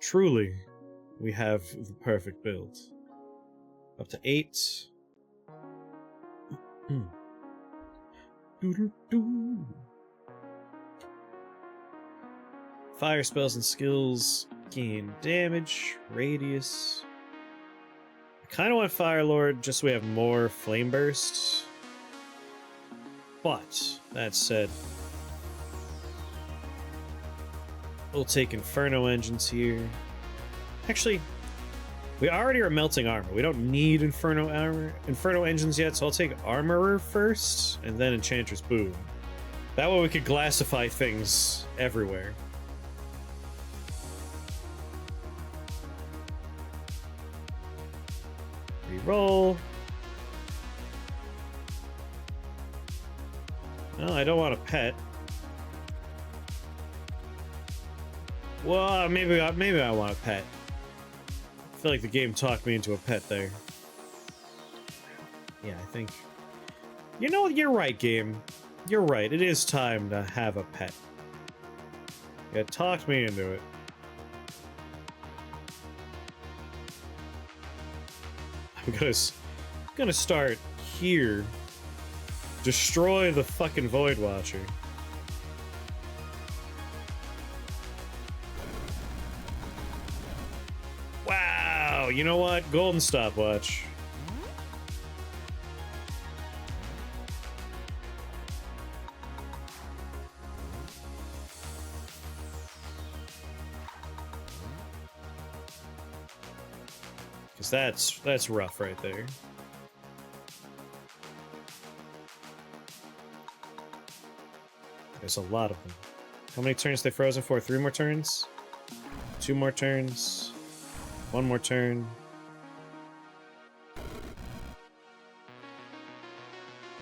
Truly, we have the perfect build. Up to 8. Fire spells and skills gain damage, radius. I kind of want Fire Lord just so we have more flame bursts. But, that said, we'll take Inferno engines here. Actually, we already are melting armor. We don't need Inferno engines yet, so I'll take Armorer first, and then Enchantress Boom. That way we could glassify things everywhere. Reroll. No, I don't want a pet. Well, maybe I want a pet. I feel like the game talked me into a pet there. Yeah, I think... You know, you're right, game. You're right. It is time to have a pet. Yeah, it talked me into it. I'm gonna start here. Destroy the fucking Void Watcher. Wow, you know what? Golden stopwatch. Because that's rough right there. There's a lot of them. How many turns they frozen for? 3 more turns? 2 more turns? 1 more turn?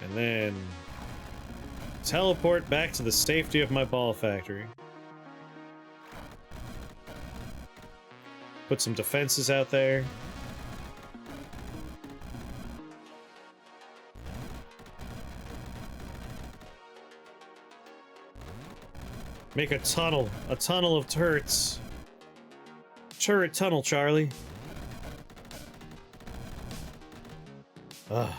And then... teleport back to the safety of my ball factory. Put some defenses out there. Make a tunnel of turrets. Turret tunnel, Charlie. Ugh.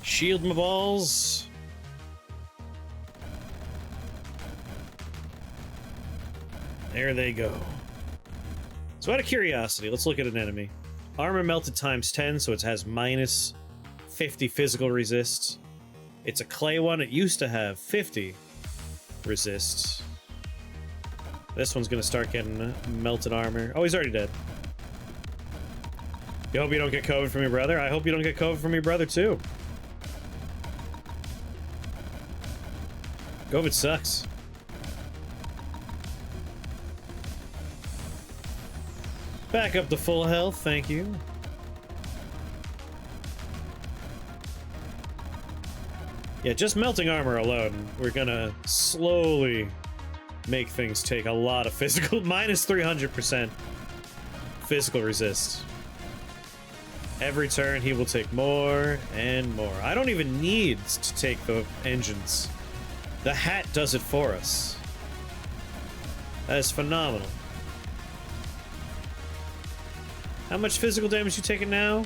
Shield my balls. There they go. So out of curiosity, let's look at an enemy. Armor melted times 10, so it has minus 50 physical resist. It's a clay one. It used to have 50 resists. This one's gonna start getting melted armor. Oh, he's already dead. You hope you don't get COVID from your brother? I hope you don't get COVID from your brother, too. COVID sucks. Back up to full health, thank you. Yeah, just melting armor alone, we're gonna slowly make things take a lot of physical, minus 300% physical resist. Every turn he will take more and more. I don't even need to take the engines. The hat does it for us. That is phenomenal. How much physical damage you taking now?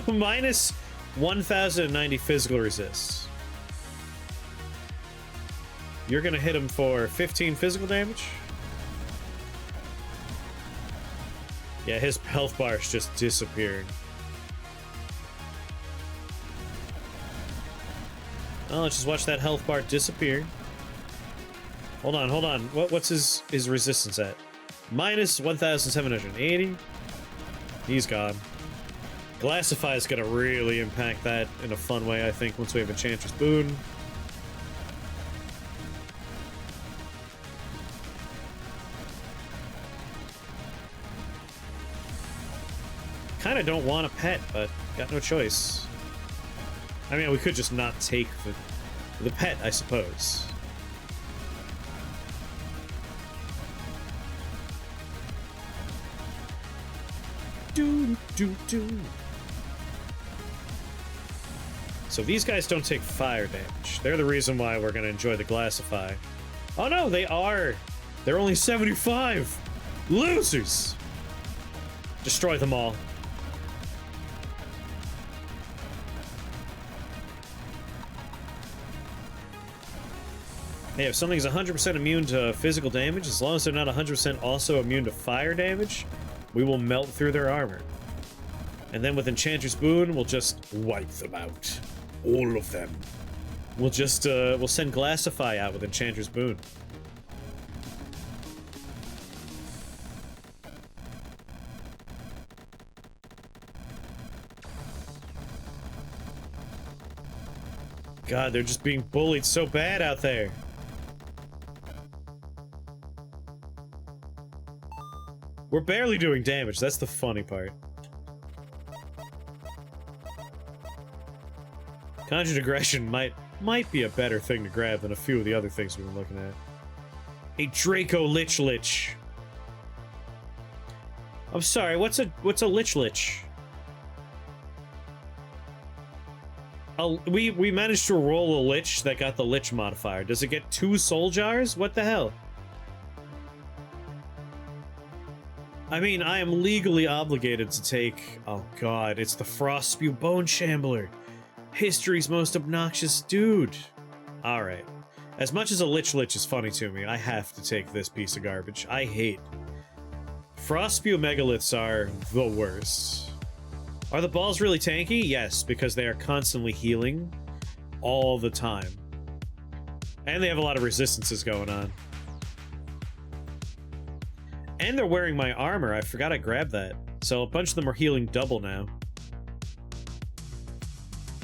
Minus 1,090 physical resist. You're gonna hit him for 15 physical damage? Yeah, his health bar's just disappeared. Well, let's just watch that health bar disappear. Hold on, hold on. What's his resistance at? Minus 1,780. He's gone. Glassify is gonna really impact that in a fun way, I think, once we have Enchantress Boon. Kinda don't want a pet, but got no choice. I mean, we could just not take the pet, I suppose. So these guys don't take fire damage. They're the reason why we're gonna enjoy the Glassify. Oh no, they are! They're only 75! Losers! Destroy them all. Hey, if something's 100% immune to physical damage, as long as they're not 100% also immune to fire damage, we will melt through their armor. And then with Enchantress Boon, we'll just wipe them out. All of them. We'll just, we'll send Glassify out with Enchantress Boon. God, they're just being bullied so bad out there. We're barely doing damage, that's the funny part. Conjured Aggression might be a better thing to grab than a few of the other things we've been looking at. A Draco Lich Lich. I'm sorry, what's a Lich Lich? We managed to roll a Lich that got the Lich modifier. Does it get 2 soul jars? What the hell? I mean, I am legally obligated to take... Oh god, it's the Frost Spew Bone Shambler. History's most obnoxious dude. Alright. As much as a Lich Lich is funny to me, I have to take this piece of garbage. I hate... Frost Spew Megaliths are the worst. Are the balls really tanky? Yes, because they are constantly healing all the time. And they have a lot of resistances going on. And they're wearing my armor. I forgot I grabbed that. So a bunch of them are healing double now.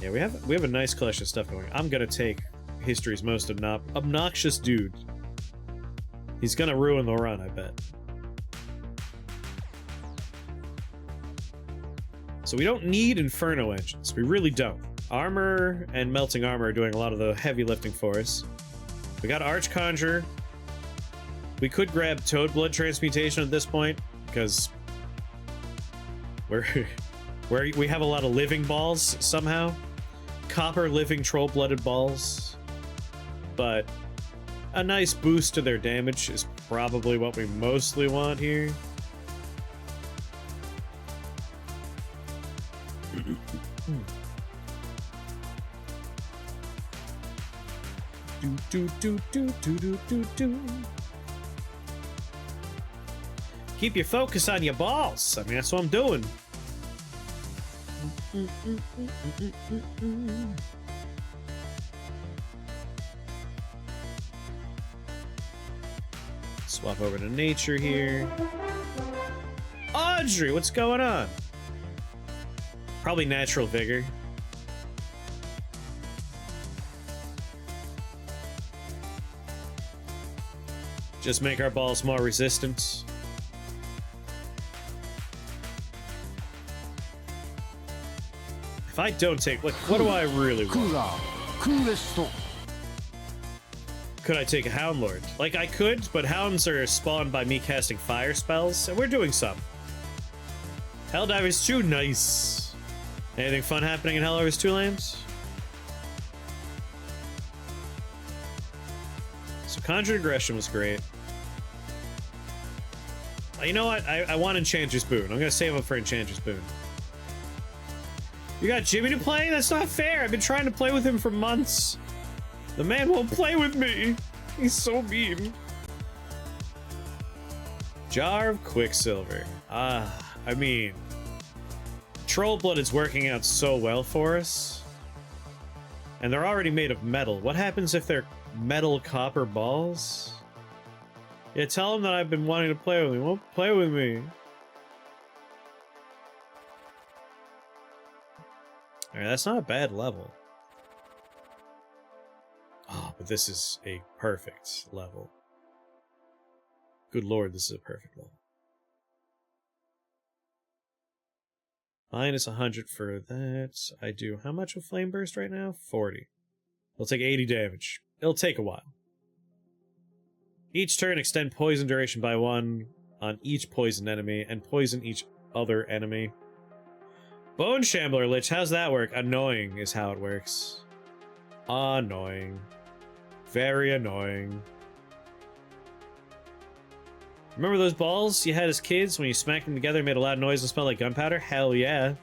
Yeah, we have a nice collection of stuff going. I'm gonna take history's most obnoxious dude. He's gonna ruin the run, I bet. So we don't need Inferno engines. We really don't. Armor and Melting Armor are doing a lot of the heavy lifting for us. We got Archconjure. We could grab Toad Blood Transmutation at this point, because we have a lot of living balls somehow. Copper living troll-blooded balls. But a nice boost to their damage is probably what we mostly want here. Keep your focus on your balls. I mean, that's what I'm doing. Swap over to nature here. Audrey, what's going on? Probably natural vigor. Just make our balls more resistant. If I don't take, like, what do I really want? Could I take a Houndlord? Like, I could, but Hounds are spawned by me casting fire spells, and we're doing some. Helldivers 2, nice. Anything fun happening in Helldivers 2 lands? So Conjured Aggression was great. You know what? I want Enchantress Boon. I'm gonna save up for Enchantress Boon. You got Jimmy to play? That's not fair. I've been trying to play with him for months. The man won't play with me. He's so mean. Jar of Quicksilver. I mean, Troll Blood is working out so well for us. And they're already made of metal. What happens if they're metal copper balls? Yeah, tell them that I've been wanting to play with me. Won't play with me. Alright, that's not a bad level. Oh, but this is a perfect level. Good lord, this is a perfect level. Minus 100 for that. I do how much with Flame Burst right now? 40. It'll take 80 damage. It'll take a while. Each turn, extend poison duration by 1 on each poison enemy, and poison each other enemy. Bone Shambler Lich, how's that work? Annoying is how it works. Annoying. Very annoying. Remember those balls you had as kids when you smacked them together and made a loud noise and smelled like gunpowder? Hell yeah.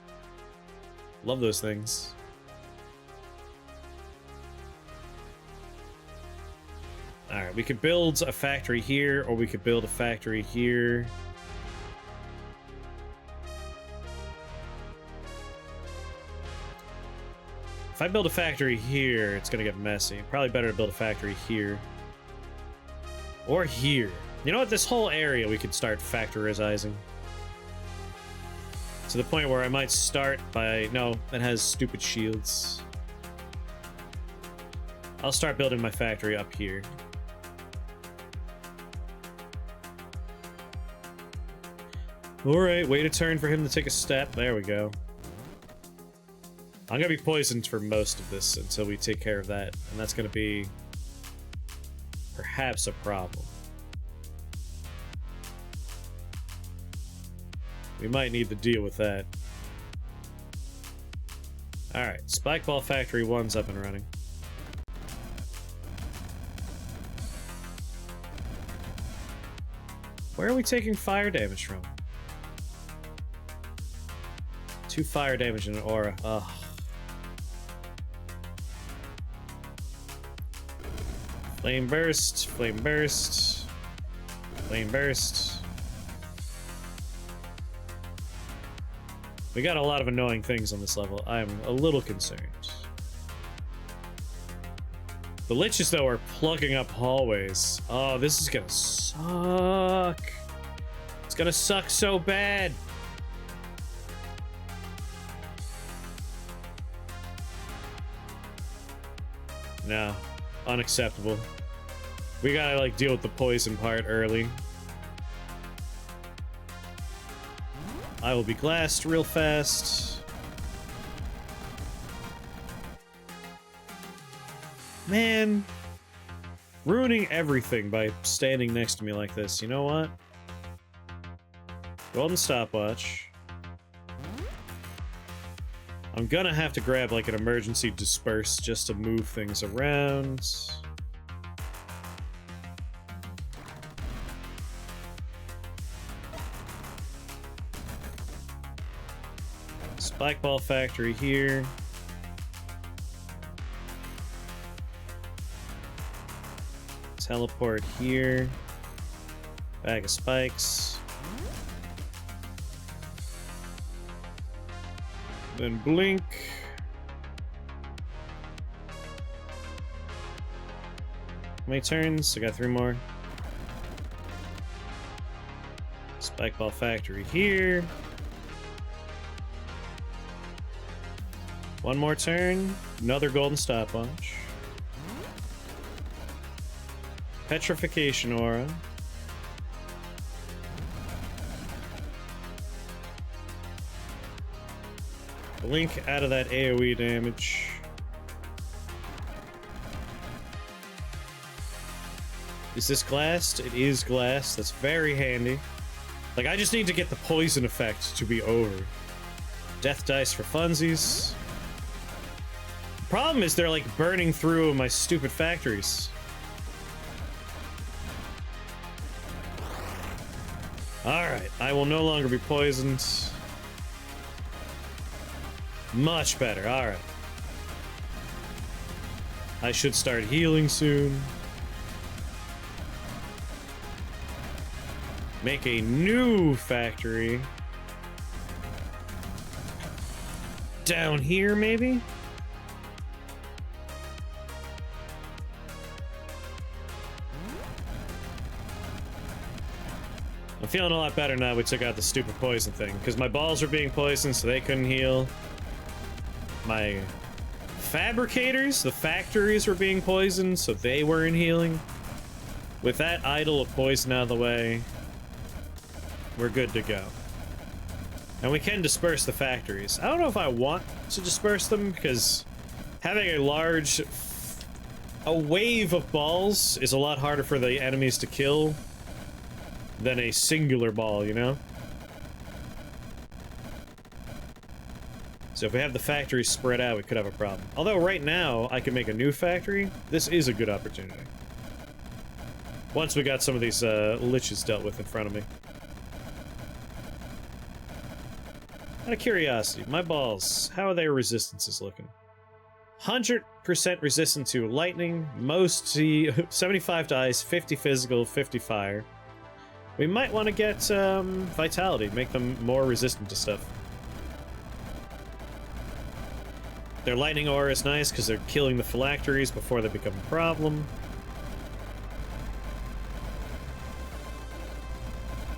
Love those things. Alright, we could build a factory here, or we could build a factory here. If I build a factory here, it's gonna get messy. Probably better to build a factory here. Or here. You know what? This whole area we could start factorizing. To the point where I might start by... No, that has stupid shields. I'll start building my factory up here. Alright, wait a turn for him to take a step. There we go. I'm gonna be poisoned for most of this until we take care of that. And that's gonna be... perhaps a problem. We might need to deal with that. Alright, Spike Ball Factory 1's up and running. Where are we taking fire damage from? 2 fire damage in an aura. Ugh. Flame Burst, Flame Burst, Flame Burst. We got a lot of annoying things on this level. I'm a little concerned. The Liches, though, are plugging up hallways. Oh, this is gonna suck. It's gonna suck so bad. No, unacceptable. We gotta, like, deal with the poison part early. I will be glassed real fast. Man. Ruining everything by standing next to me like this. You know what? Golden stopwatch. I'm gonna have to grab like an emergency disperse just to move things around. Spike Ball Factory here. Teleport here. Bag of spikes. Then blink. How many turns? I got 3 more. Spike Ball Factory here. 1 more turn. Another golden stopwatch. Petrification aura. Blink out of that AoE damage. Is this glassed? It is glassed. That's very handy. Like, I just need to get the poison effect to be over. Death dice for funsies. The problem is they're, like, burning through my stupid factories. Alright, I will no longer be poisoned. Much better, alright. I should start healing soon. Make a new factory. Down here, maybe? I'm feeling a lot better now we took out the stupid poison thing, because my balls were being poisoned, so they couldn't heal. My fabricators, the factories were being poisoned, so they weren't healing. With that idol of poison out of the way, we're good to go. And we can disperse the factories. I don't know if I want to disperse them, because having a wave of balls is a lot harder for the enemies to kill than a singular ball, you know? So if we have the factories spread out, we could have a problem. Although right now, I can make a new factory. This is a good opportunity. Once we got some of these liches dealt with in front of me. Out of curiosity, my balls, how are their resistances looking? 100% resistant to lightning, most 75 to ice, 50 physical, 50 fire. We might want to get vitality, make them more resistant to stuff. Their lightning aura is nice because they're killing the phylacteries before they become a problem.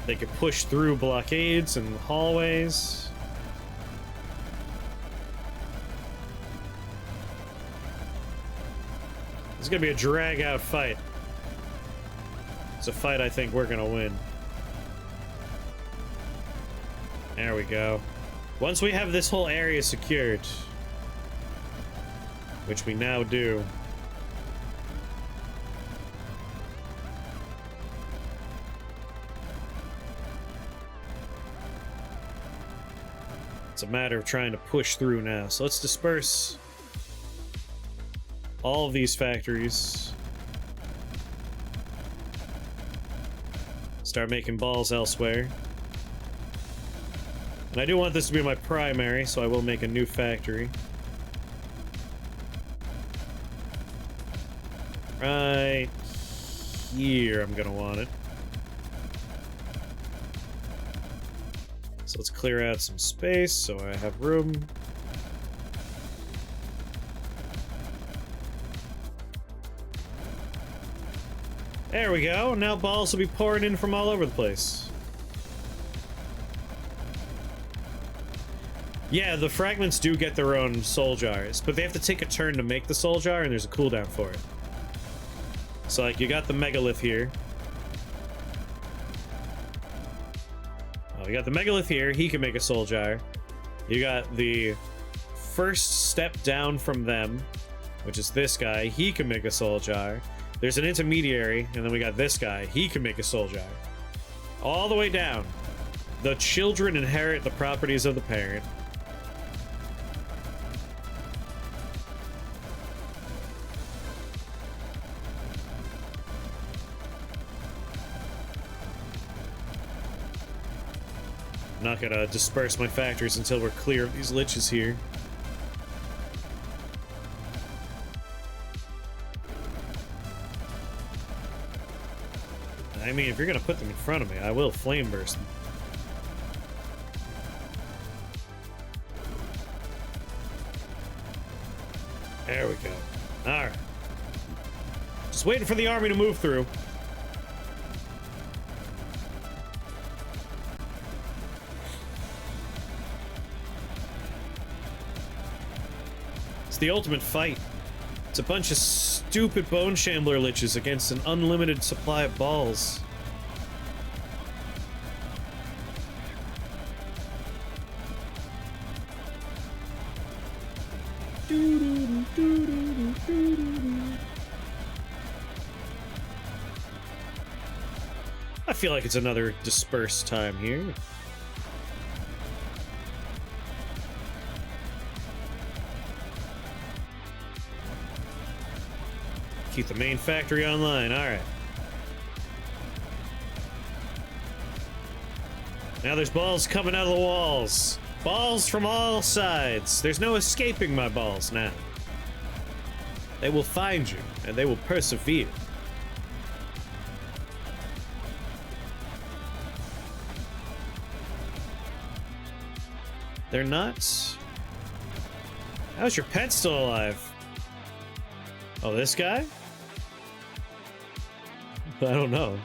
They can push through blockades and hallways. It's gonna be a drag-out fight. It's a fight I think we're gonna win. There we go. Once we have this whole area secured, which we now do, it's a matter of trying to push through now. So let's disperse all of these factories. Start making balls elsewhere. And I do want this to be my primary, so I will make a new factory. Right here, I'm gonna want it. So let's clear out some space so I have room. There we go. Now balls will be pouring in from all over the place. Yeah, the fragments do get their own soul jars, but they have to take a turn to make the soul jar, and there's a cooldown for it. So, like, you got the megalith here. Oh, you got the megalith here. He can make a soul jar. You got the first step down from them, which is this guy. He can make a soul jar. There's an intermediary, and then we got this guy. He can make a soul jar. All the way down. The children inherit the properties of the parent. I'm not gonna disperse my factories until we're clear of these liches here. I mean, if you're gonna put them in front of me, I will flame burst them. There we go. Alright. Just waiting for the army to move through. It's the ultimate fight. It's a bunch of stupid bone shambler liches against an unlimited supply of balls. I feel like it's another disperse time here. Keep the main factory online, alright. Now there's balls coming out of the walls. Balls from all sides. There's no escaping my balls now. They will find you, and they will persevere. They're nuts. How's your pet still alive? Oh, this guy? I don't know.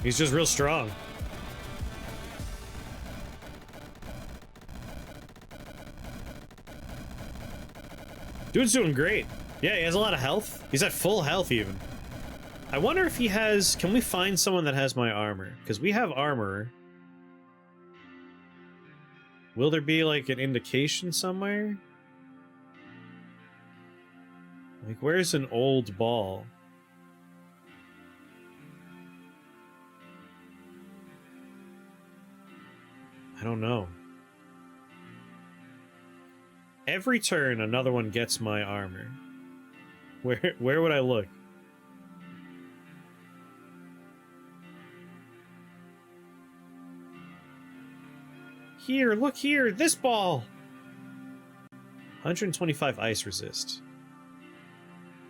He's just real strong. Dude's doing great. Yeah, he has a lot of health. He's at full health even. I wonder if he has... Can we find someone that has my armor? Because we have armor. Will there be, like, an indication somewhere? Like, where's an old ball? I don't know. Every turn, another one gets my armor. Where would I look? Here, look here, this ball! 125 ice resist.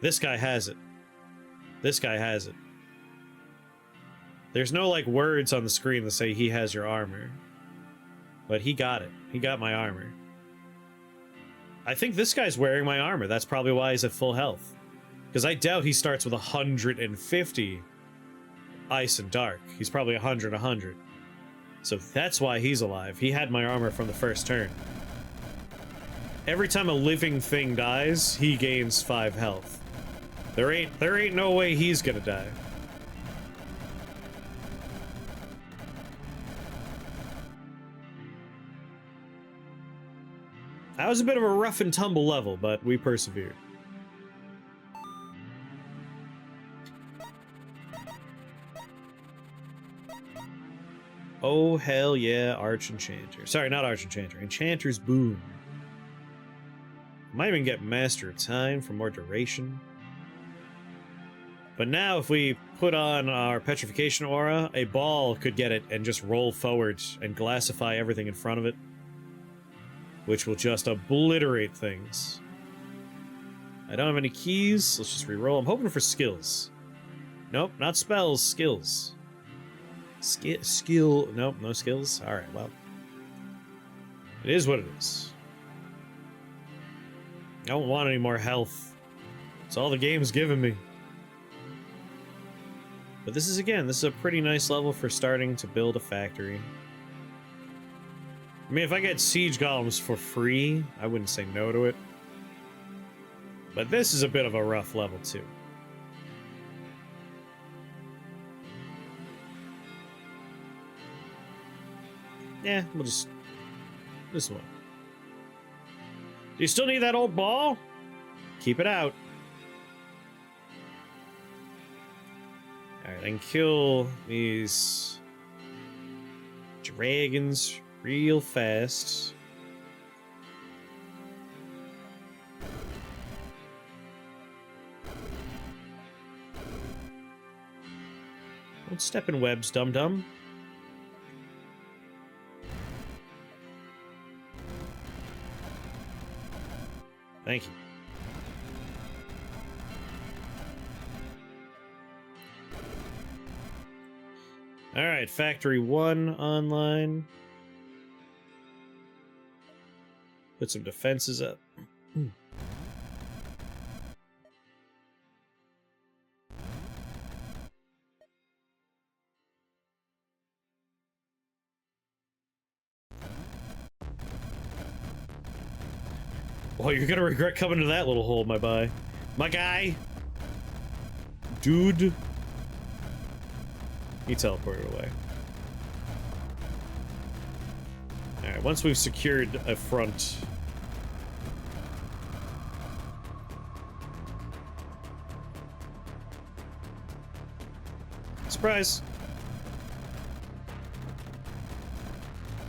This guy has it. This guy has it. There's no, like, words on the screen that say he has your armor. But he got it. He got my armor. I think this guy's wearing my armor. That's probably why he's at full health. Because I doubt he starts with 150 ice and dark. He's probably 100. So that's why he's alive. He had my armor from the first turn. Every time a living thing dies, he gains 5 health. There ain't no way he's gonna die. That was a bit of a rough and tumble level, but we persevered. Oh, hell yeah, Arch Enchanter. Sorry, not Arch Enchanter. Enchanter's Boon. Might even get Master of Time for more duration. But now, if we put on our Petrification Aura, a ball could get it and just roll forward and glassify everything in front of it. Which will just obliterate things. I don't have any keys. Let's just reroll. I'm hoping for skills. Nope, not spells, skills. Skill. Nope, no skills. Alright, well. It is what it is. I don't want any more health. It's all the game's giving me. But this is a pretty nice level for starting to build a factory. I mean, if I get siege golems for free, I wouldn't say no to it. But this is a bit of a rough level, too. Yeah, we'll just... this one. Do you still need that old ball? Keep it out. Alright, I can kill these... dragons real fast. Don't step in webs, dum-dum. Thank you. Alright, Factory 1 online. Put some defenses up. Well, you're gonna regret coming to that little hole, my guy. Dude. He teleported away. Alright, once we've secured a front... Surprise!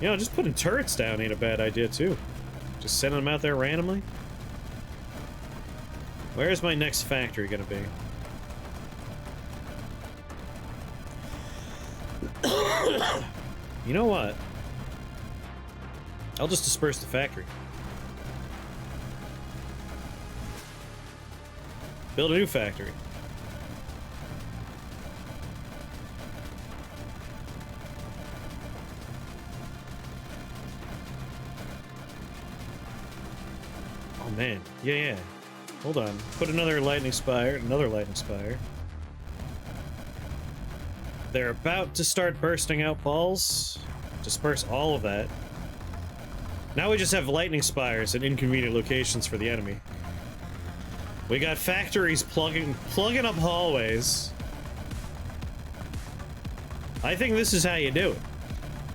You know, just putting turrets down ain't a bad idea, too. Just sending them out there randomly. Where's my next factory gonna be? You know what? I'll just disperse the factory. Build a new factory. Oh man, yeah. Hold on. Put another lightning spire, another lightning spire. They're about to start bursting out balls. Disperse all of that. Now we just have lightning spires in inconvenient locations for the enemy. We got factories plugging up hallways. I think this is how you do it.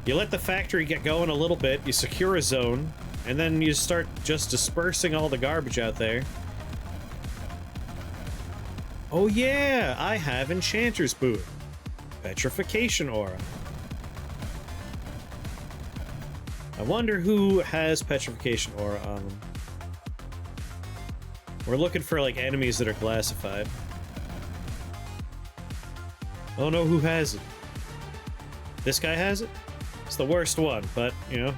You let the factory get going a little bit, you secure a zone, and then you start just dispersing all the garbage out there. Oh yeah, I have Enchanter's Boot. Petrification Aura. I wonder who has Petrification Aura on them. We're looking for, like, enemies that are classified. Oh no, who has it? This guy has it? It's the worst one, but, you know,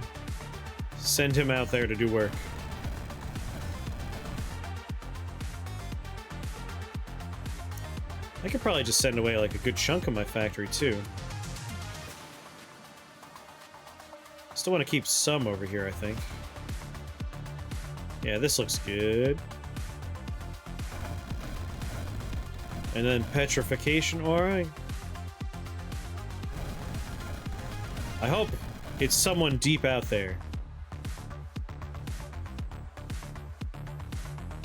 send him out there to do work. I could probably just send away, like, a good chunk of my factory, too. Still want to keep some over here, I think. Yeah, this looks good. And then Petrification Aura. I hope it's someone deep out there.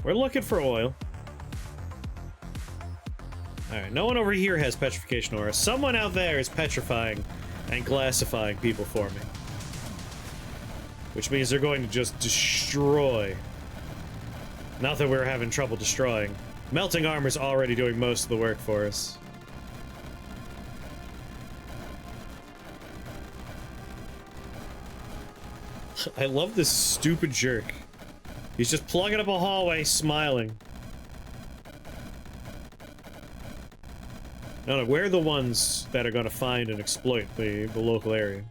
We're looking for oil. Alright, no one over here has Petrification Aura. Someone out there is petrifying and glassifying people for me. Which means they're going to just destroy. Not that we're having trouble destroying. Melting Armor's already doing most of the work for us. I love this stupid jerk. He's just plugging up a hallway, smiling. No, we're the ones that are gonna find and exploit the local area.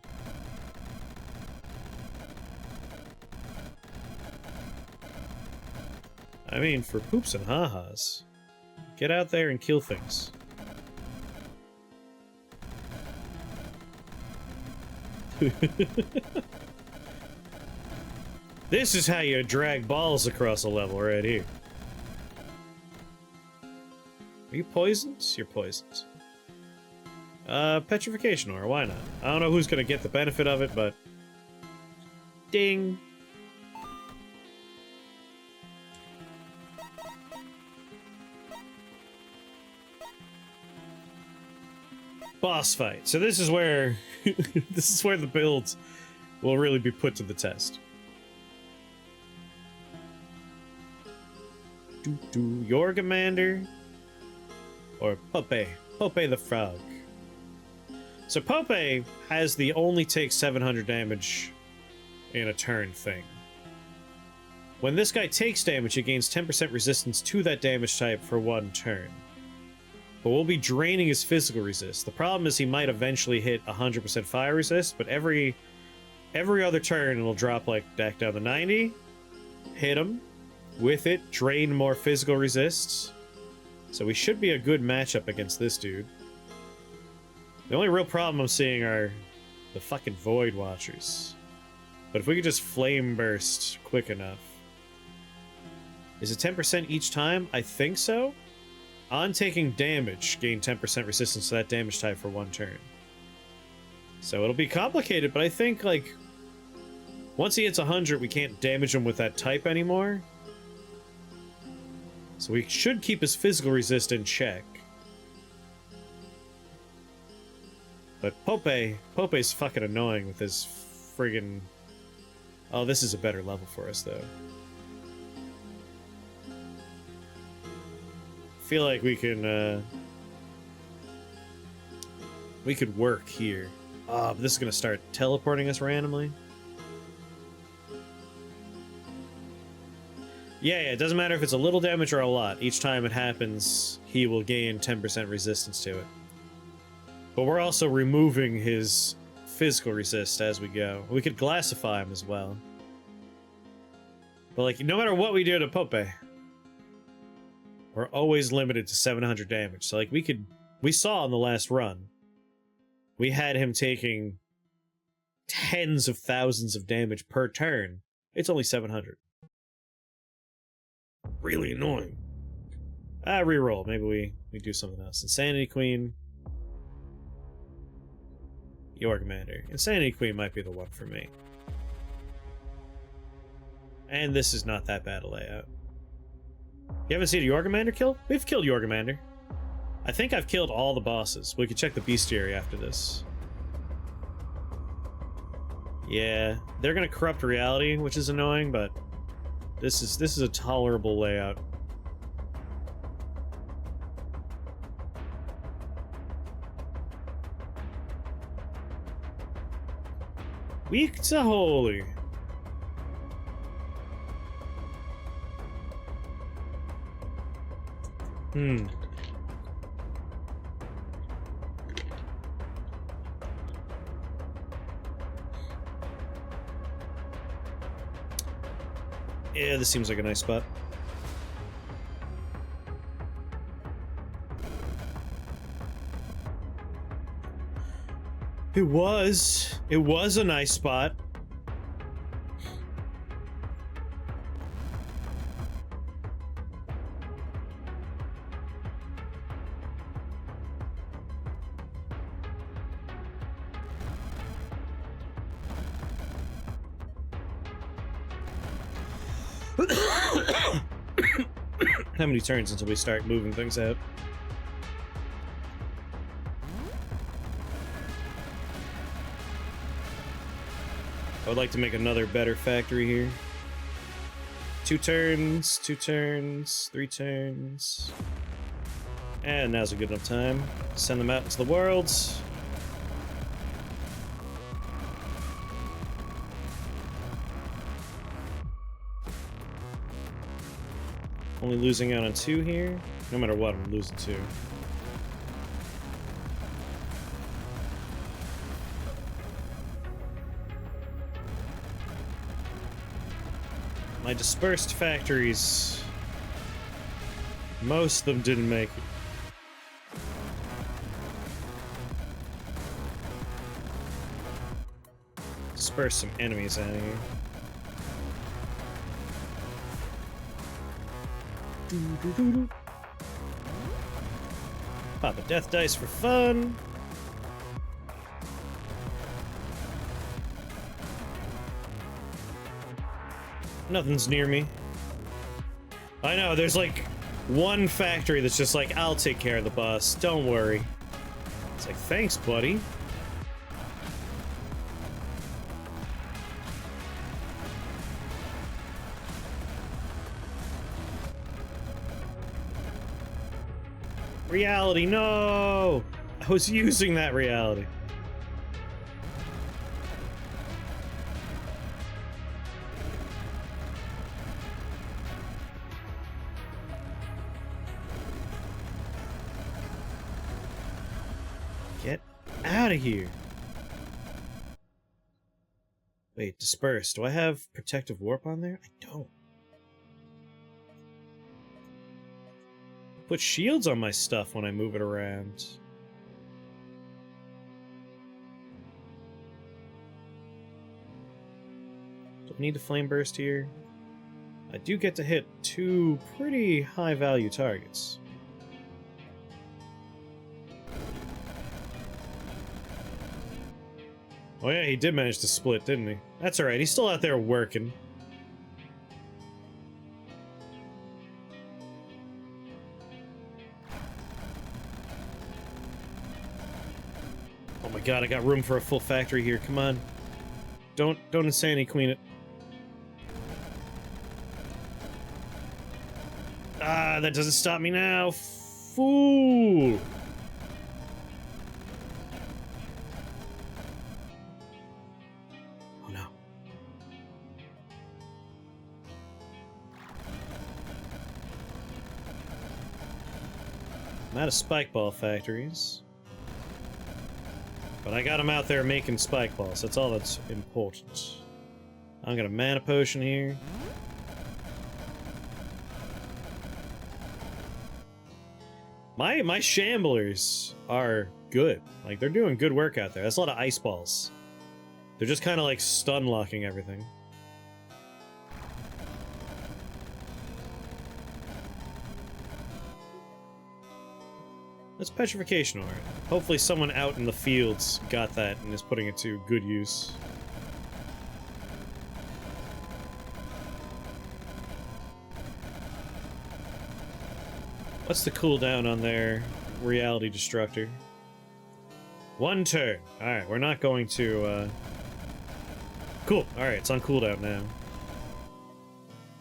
I mean, for poops and ha-has. Get out there and kill things. This is how you drag balls across a level right here. Are you poisoned? You're poisoned. Petrification Aura, why not? I don't know who's gonna get the benefit of it, but... Ding! Boss fight. So this is where... this is where the builds will really be put to the test. Your commander or Pope the Frog. So Pope has the only take 700 damage in a turn thing. When this guy takes damage, he gains 10% resistance to that damage type for one turn. But we'll be draining his physical resist. The problem is he might eventually hit 100% fire resist, but every other turn it'll drop like back down to 90, hit him. With it, drain more physical resists. So we should be a good matchup against this dude. The only real problem I'm seeing are the fucking Void Watchers. But if we could just Flame Burst quick enough. Is it 10% each time? I think so. On taking damage, gain 10% resistance to that damage type for one turn. So it'll be complicated, but I think, like, once he hits 100, we can't damage him with that type anymore. So we should keep his physical resist in check. But Pope's fucking annoying with his friggin... Oh, this is a better level for us, though. Feel like we can, we could work here. But this is gonna start teleporting us randomly. Yeah, it doesn't matter if it's a little damage or a lot. Each time it happens, he will gain 10% resistance to it. But we're also removing his physical resist as we go. We could glassify him as well. But, like, no matter what we do to Pope, we're always limited to 700 damage. So, like, we saw in the last run, we had him taking tens of thousands of damage per turn. It's only 700. Really annoying. Reroll. Maybe we do something else. Insanity Queen. Yorgamander. Insanity Queen might be the one for me. And this is not that bad a layout. You haven't seen a Yorgamander kill? We've killed Yorgamander. I think I've killed all the bosses. We could check the bestiary after this. Yeah, they're gonna corrupt reality, which is annoying, but this is a tolerable layout. Weak to holy. Yeah, this seems like a nice spot. It was a nice spot. How many turns until we start moving things out? I would like to make another better factory here. 2 turns, 2 turns, 3 turns. And now's a good enough time. Send them out into the worlds. Only losing out on 2 here. No matter what, I'm losing 2. My dispersed factories, most of them didn't make it. Disperse some enemies out of here. Pop a death dice for fun. Nothing's near me. I know, there's like one factory that's just like, I'll take care of the boss, don't worry. It's like, thanks, buddy. Reality, no! I was using that reality. Get out of here. Wait, disperse. Do I have protective warp on there? I don't. Put shields on my stuff when I move it around. Don't need the flame burst here. I do get to hit 2 pretty high value targets. Oh yeah, he did manage to split, didn't he? That's alright, he's still out there working. Oh my god, I got room for a full factory here, come on. Don't Insanity Queen it. Ah, that doesn't stop me now, fool! Oh no. I'm out of spike ball factories. But I got him out there making spike balls. That's all that's important. I'm gonna mana potion here. My shamblers are good. Like, they're doing good work out there. That's a lot of ice balls. They're just kind of like stun locking everything. That's petrification ore. Hopefully someone out in the fields got that and is putting it to good use. What's the cooldown on their reality destructor? 1 turn. Alright, we're not going to, Cool. Alright, it's on cooldown now.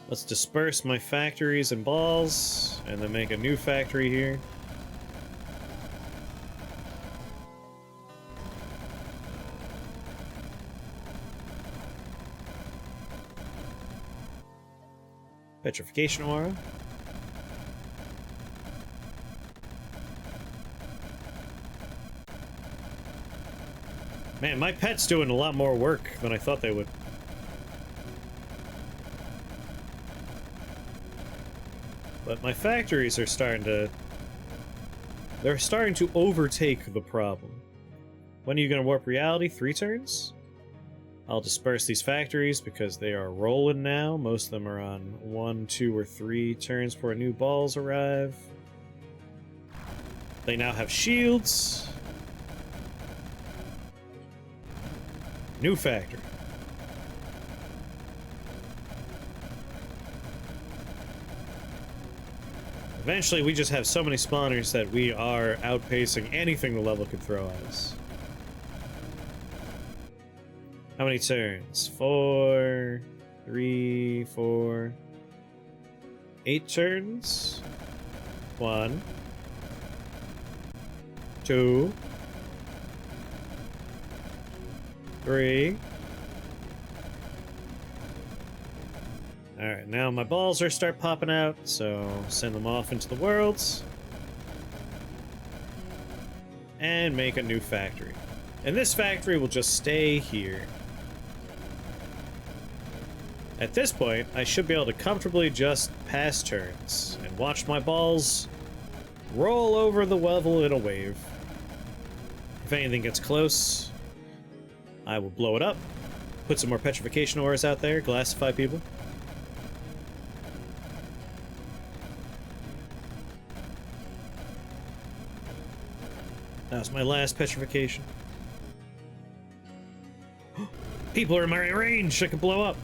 Let's disperse my factories and balls, and then make a new factory here. Petrification aura. Man, my pet's doing a lot more work than I thought they would. But my factories are starting to... They're starting to overtake the problem. When are you gonna warp reality? 3 turns? I'll disperse these factories because they are rolling now. Most of them are on 1, 2, or 3 turns before new balls arrive. They now have shields. New factory. Eventually, we just have so many spawners that we are outpacing anything the level could throw at us. How many turns? 4, 3, 4, 8 turns. 1, 2, 3. Alright, now my balls are start popping out, so send them off into the worlds. And make a new factory. And this factory will just stay here. At this point, I should be able to comfortably just pass turns and watch my balls roll over the level in a wave. If anything gets close, I will blow it up, put some more petrification ores out there, glassify people. That was my last petrification. People are in my range, I could blow up.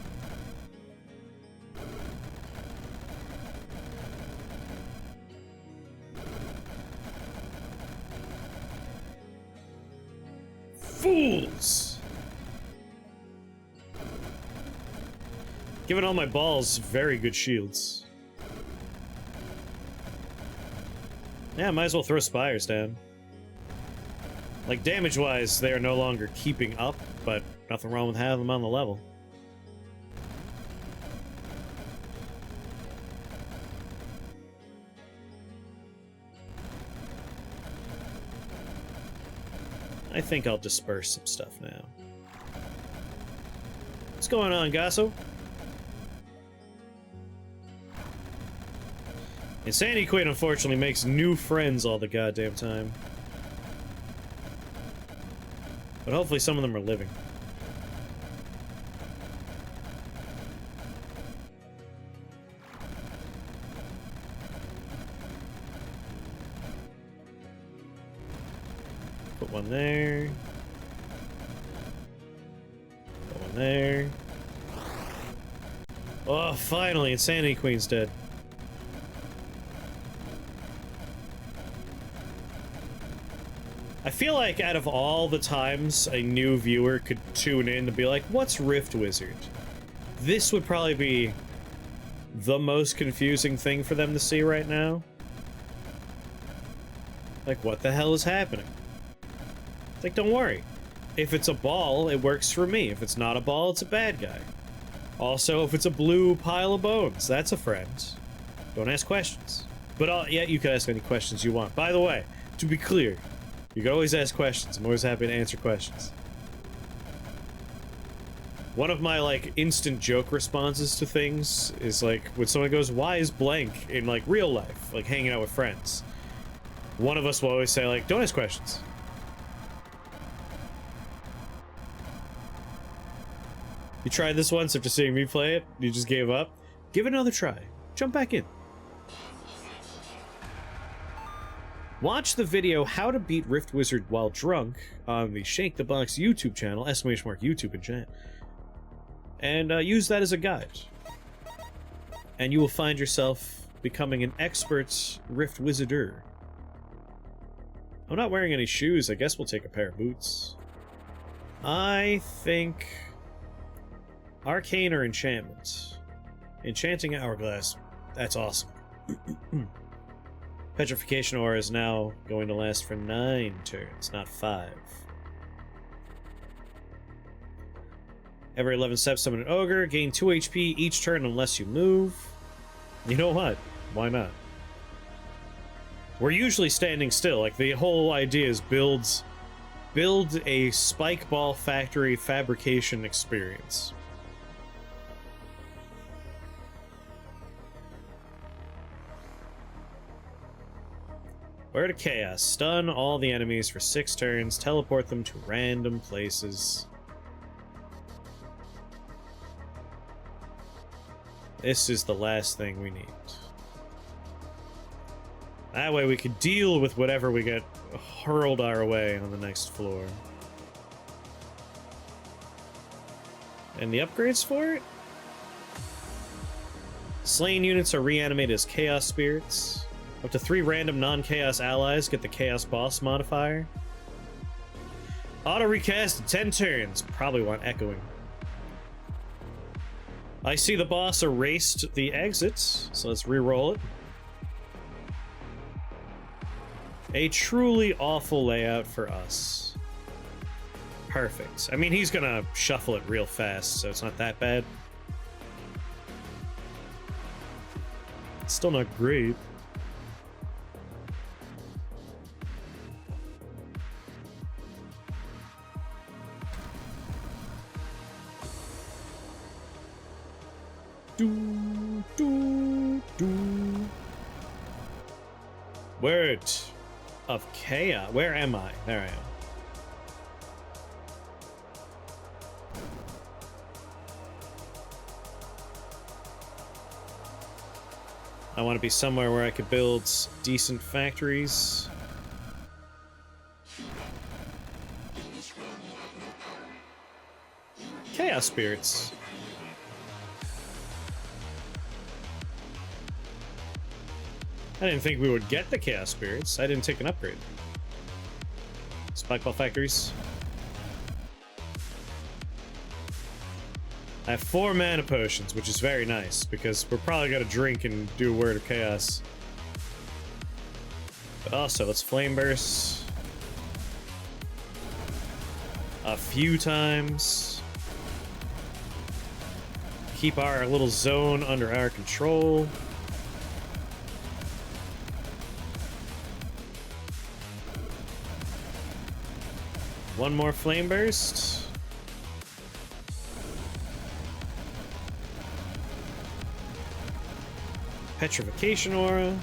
Fools! Giving all my balls very good shields. Yeah, might as well throw spires down. Like, damage-wise, they are no longer keeping up, but nothing wrong with having them on the level. I think I'll disperse some stuff now. What's going on, Gasso? Insanity Queen, unfortunately, makes new friends all the goddamn time. But hopefully some of them are living. Put one there. Put one there. Oh, finally, Insanity Queen's dead. I feel like out of all the times a new viewer could tune in to be like, what's Rift Wizard? This would probably be the most confusing thing for them to see right now. Like, what the hell is happening? It's like, don't worry. If it's a ball, it works for me. If it's not a ball, it's a bad guy. Also, if it's a blue pile of bones, that's a friend. Don't ask questions. But yeah, you can ask any questions you want. By the way, to be clear, you can always ask questions. I'm always happy to answer questions. One of my, like, instant joke responses to things is, like, when someone goes, why is blank in, like, real life? Like, hanging out with friends. One of us will always say, like, don't ask questions. You tried this once after seeing me play it? You just gave up? Give it another try. Jump back in. Watch the video How to Beat Rift Wizard While Drunk on the Shake the Box YouTube channel, exclamation mark YouTube in chat, and use that as a guide. And you will find yourself becoming an expert Rift Wizarder. I'm not wearing any shoes, I guess we'll take a pair of boots. I think... Arcane or Enchantment? Enchanting Hourglass. That's awesome. Petrification Aura is now going to last for 9 turns, not 5. Every 11 steps, summon an ogre. Gain 2 HP each turn unless you move. You know what? Why not? We're usually standing still. Like, the whole idea is build a Spike Ball Factory fabrication experience. Word of Chaos. Stun all the enemies for 6 turns. Teleport them to random places. This is the last thing we need. That way we could deal with whatever we get hurled our way on the next floor. And the upgrades for it? Slain units are reanimated as Chaos Spirits. Up to 3 random non-Chaos allies get the Chaos Boss modifier. Auto recast in 10 turns. Probably want Echoing. I see the boss erased the exits, so let's re-roll it. A truly awful layout for us. Perfect. I mean, he's gonna shuffle it real fast, so it's not that bad. It's still not great. Do, do, do. Word of Chaos. Where am I? There I am. I want to be somewhere where I could build decent factories. Chaos Spirits. I didn't think we would get the Chaos Spirits. I didn't take an upgrade. Spike Ball Factories. I have 4 mana potions, which is very nice, because we're probably gonna drink and do a Word of Chaos. But also, let's Flame Burst a few times. Keep our little zone under our control. One more Flame Burst. Petrification Aura.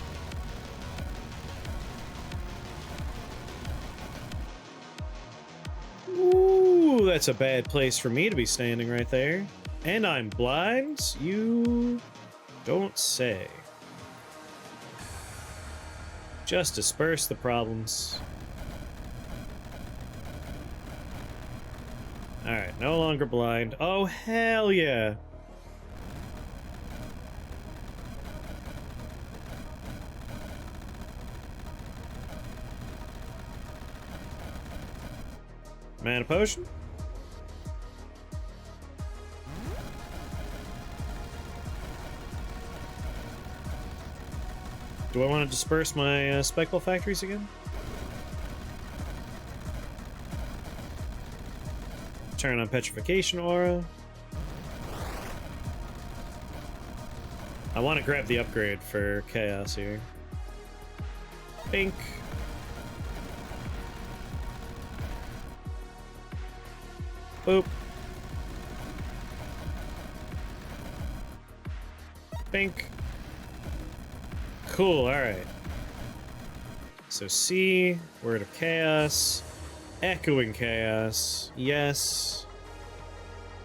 Ooh, that's a bad place for me to be standing right there. And I'm blind? You don't say. Just disperse the problems. Alright, no longer blind. Oh, hell yeah! Mana potion? Do I want to disperse my Spike Ball Factories again? Turn on Petrification Aura. I want to grab the upgrade for Chaos here. Pink. Boop. Pink. Cool, alright. So C, Word of Chaos. Echoing Chaos. Yes.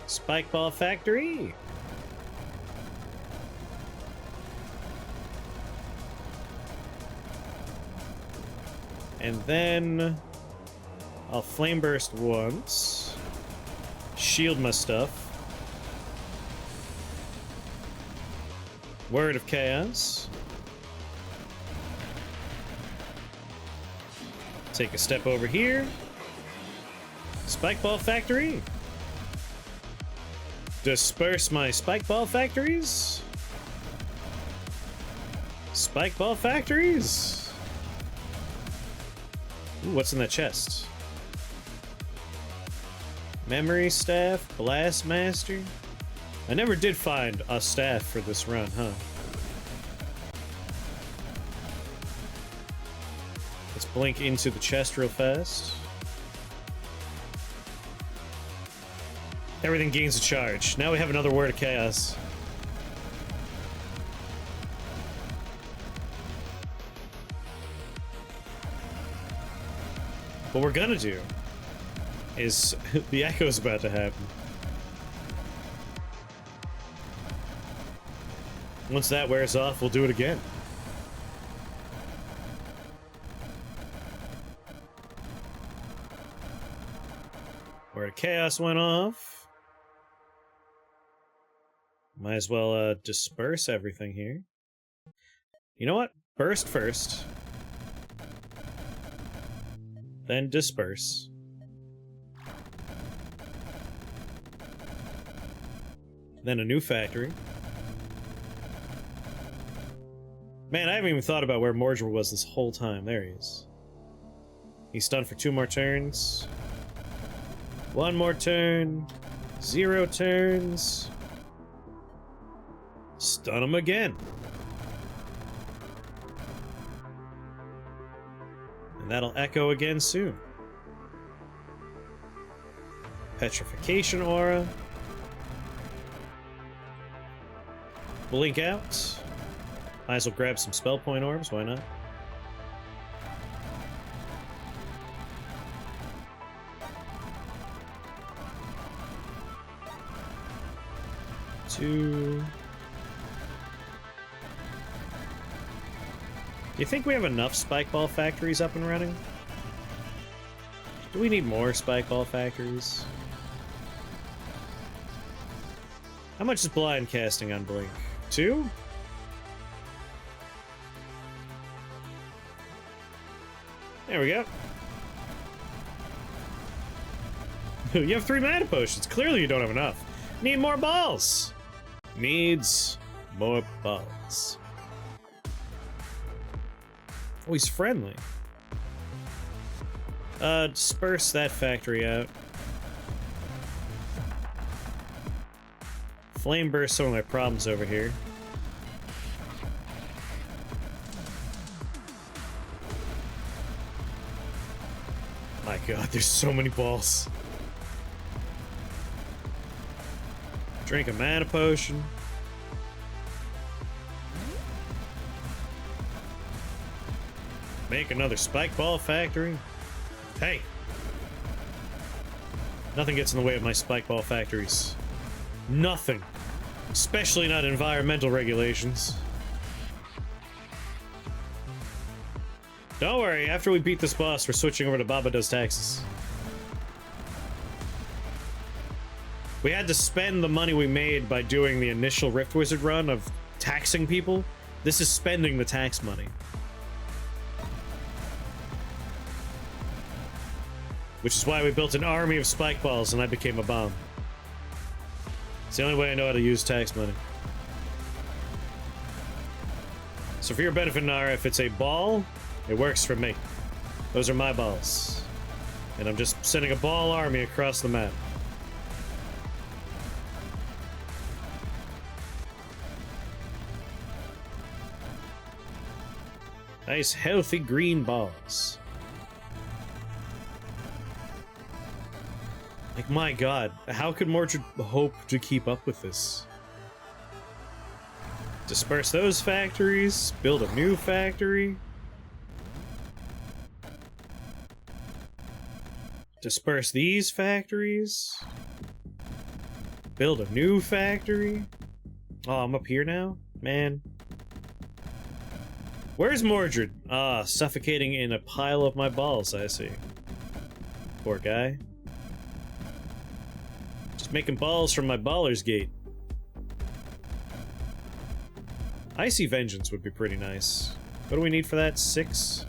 Spike Ball Factory. And then I'll flame burst once. Shield my stuff. Word of Chaos. Take a step over here. Spike Ball Factory. Disperse my Spike Ball Factories. Spike Ball Factories. Ooh, what's in that chest? Memory Staff, Blast Master. I never did find a staff for this run, huh? Let's blink into the chest real fast. Everything gains a charge. Now we have another Word of Chaos. What we're gonna do is the echo's about to happen. Once that wears off, we'll do it again. Word of Chaos went off. Might as well disperse everything here. You know what? Burst first. Then disperse. Then a new factory. Man, I haven't even thought about where Mordor was this whole time. There he is. He's stunned for 2 more turns. 1 more turn. 0 turns. Stun him again. And that'll echo again soon. Petrification Aura. Blink out. Might as well grab some spell point orbs, why not? Two. Do you think we have enough Spike Ball Factories up and running? Do we need more Spike Ball Factories? How much is blind casting on Blink? 2? There we go. You have 3 mana potions. Clearly you don't have enough. Need more balls. Needs more balls. Oh, he's friendly. Disperse that factory out. Flame burst some of my problems over here. My god, there's so many balls. Drink a mana potion. Make another Spike Ball Factory. Hey! Nothing gets in the way of my Spike Ball Factories. Nothing. Especially not environmental regulations. Don't worry, after we beat this boss, we're switching over to Baba Does Taxes. We had to spend the money we made by doing the initial Rift Wizard run of taxing people. This is spending the tax money. Which is why we built an army of spike balls and I became a bomb. It's the only way I know how to use tax money. So for your benefit, Nara, if it's a ball, it works for me. Those are my balls. And I'm just sending a ball army across the map. Nice, healthy green balls. Like, my god, how could Mordred hope to keep up with this? Disperse those factories, build a new factory. Disperse these factories. Build a new factory. Oh, I'm up here now? Man. Where's Mordred? Ah, suffocating in a pile of my balls, I see. Poor guy. Just making balls from my baller's gate. Icy Vengeance would be pretty nice. What do we need for that? 6?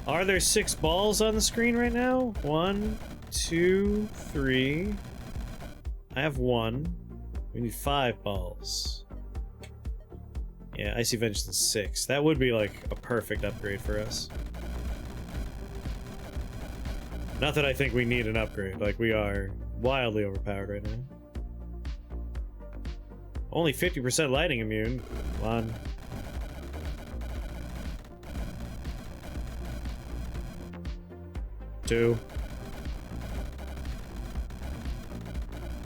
Are there 6 balls on the screen right now? 1, 2, 3. I have 1. We need 5 balls. Yeah, Icy Vengeance is 6. That would be like a perfect upgrade for us. Not that I think we need an upgrade, like we are wildly overpowered right now. Only 50% lightning immune. Come on. Two.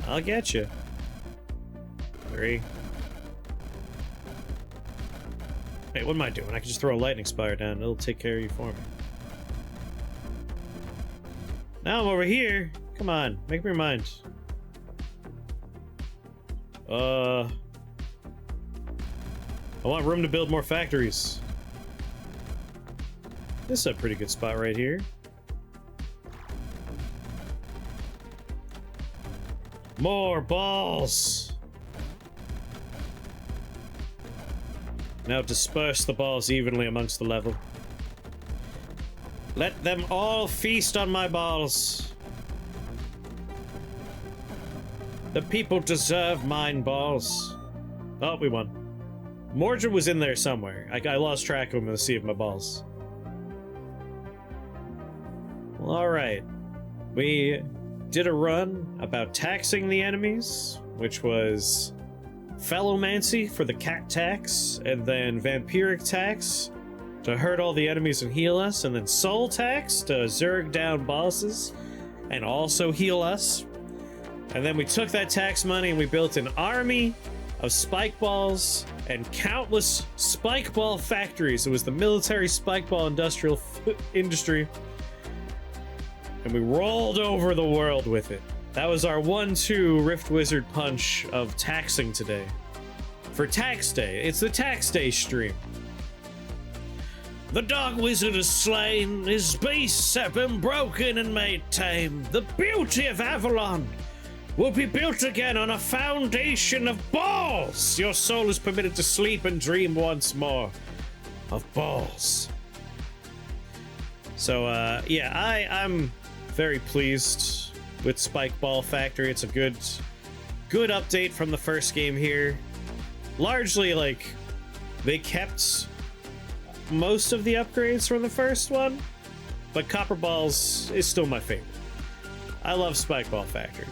I'll get you. 3. Hey, what am I doing? I can just throw a lightning spire down and it'll take care of you for me. Now I'm over here. Come on, make up your mind. I want room to build more factories. This is a pretty good spot right here. More balls! Now disperse the balls evenly amongst the level. Let them all feast on my balls. The people deserve mine balls. Oh, we won. Mordred was in there somewhere. I lost track of him in the sea of my balls. Well, alright. We did a run about taxing the enemies, which was Fellomancy for the cat tax, and then Vampiric tax to hurt all the enemies and heal us, and then Soul tax to zerg down bosses and also heal us. And then we took that tax money and we built an army of spike balls and countless spike ball factories. It was the military spike ball industrial industry. And we rolled over the world with it. That was our 1-2 Rift Wizard punch of taxing today. For Tax Day. It's the Tax Day stream. The Dark Wizard is slain, his beasts have been broken and made tame. The beauty of Avalon will be built again on a foundation of balls. Your soul is permitted to sleep and dream once more of balls. So, yeah, I'm very pleased with Spike Ball Factory. It's a good update from the first game here. Largely, like, they kept most of the upgrades from the first one, but Copper Balls is still my favorite. I love Spike Ball Factory.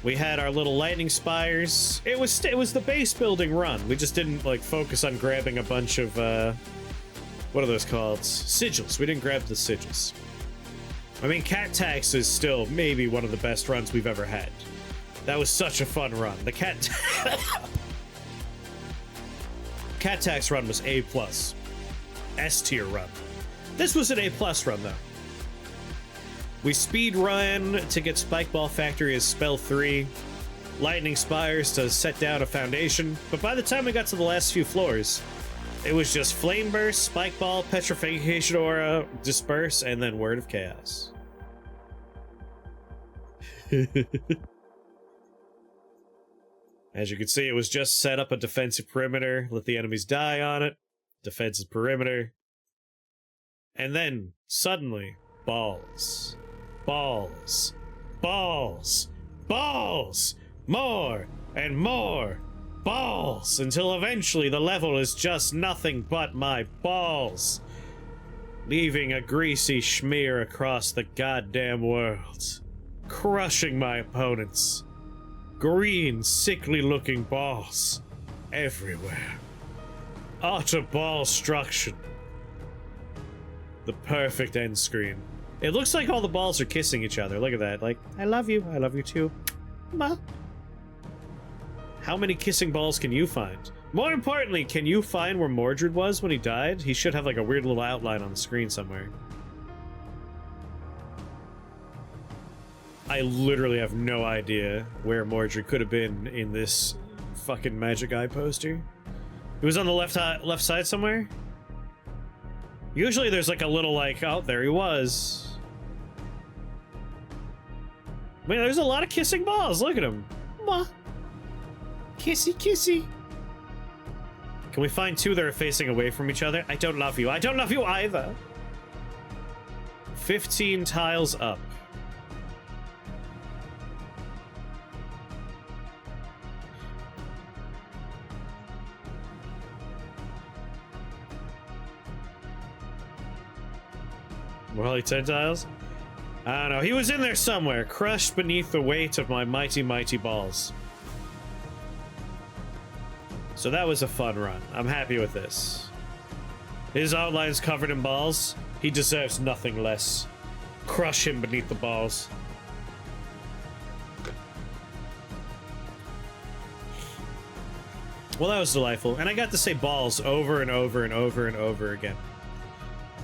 We had our little lightning spires. It was the base building run. We just didn't like focus on grabbing a bunch of what are those called? Sigils. We didn't grab the sigils. I mean, Cat Tax is still maybe one of the best runs we've ever had. That was such a fun run. The Cat Tax run was A+. S tier run. This was an A+ run though. We speed run to get Spike Ball Factory as spell 3, Lightning Spires to set down a foundation, but by the time we got to the last few floors, it was just Flame Burst, Spike Ball, Petrification Aura, Disperse, and then Word of Chaos. As you can see, it was just set up a defensive perimeter, let the enemies die on it, defensive perimeter, and then, suddenly, balls. Balls. Balls. Balls! More and more balls until eventually the level is just nothing but my balls, leaving a greasy smear across the goddamn world, crushing my opponents. Green, sickly-looking balls everywhere. Utter ball struction. The perfect end screen. It looks like all the balls are kissing each other. Look at that. Like, I love you too. Ma. How many kissing balls can you find? More importantly, can you find where Mordred was when he died? He should have like a weird little outline on the screen somewhere. I literally have no idea where Mordred could have been in this fucking magic eye poster. He was on the left side somewhere. Usually there's like a little like, oh, there he was. Man, there's a lot of kissing balls. Look at him. Mwah. Kissy, kissy. Can we find two that are facing away from each other? I don't love you. I don't love you either. 15 tiles up. We're only 10 tiles? I don't know. He was in there somewhere, crushed beneath the weight of my mighty, mighty balls. So that was a fun run. I'm happy with this. His outline's covered in balls. He deserves nothing less. Crush him beneath the balls. Well, that was delightful. And I got to say balls over and over and over and over again.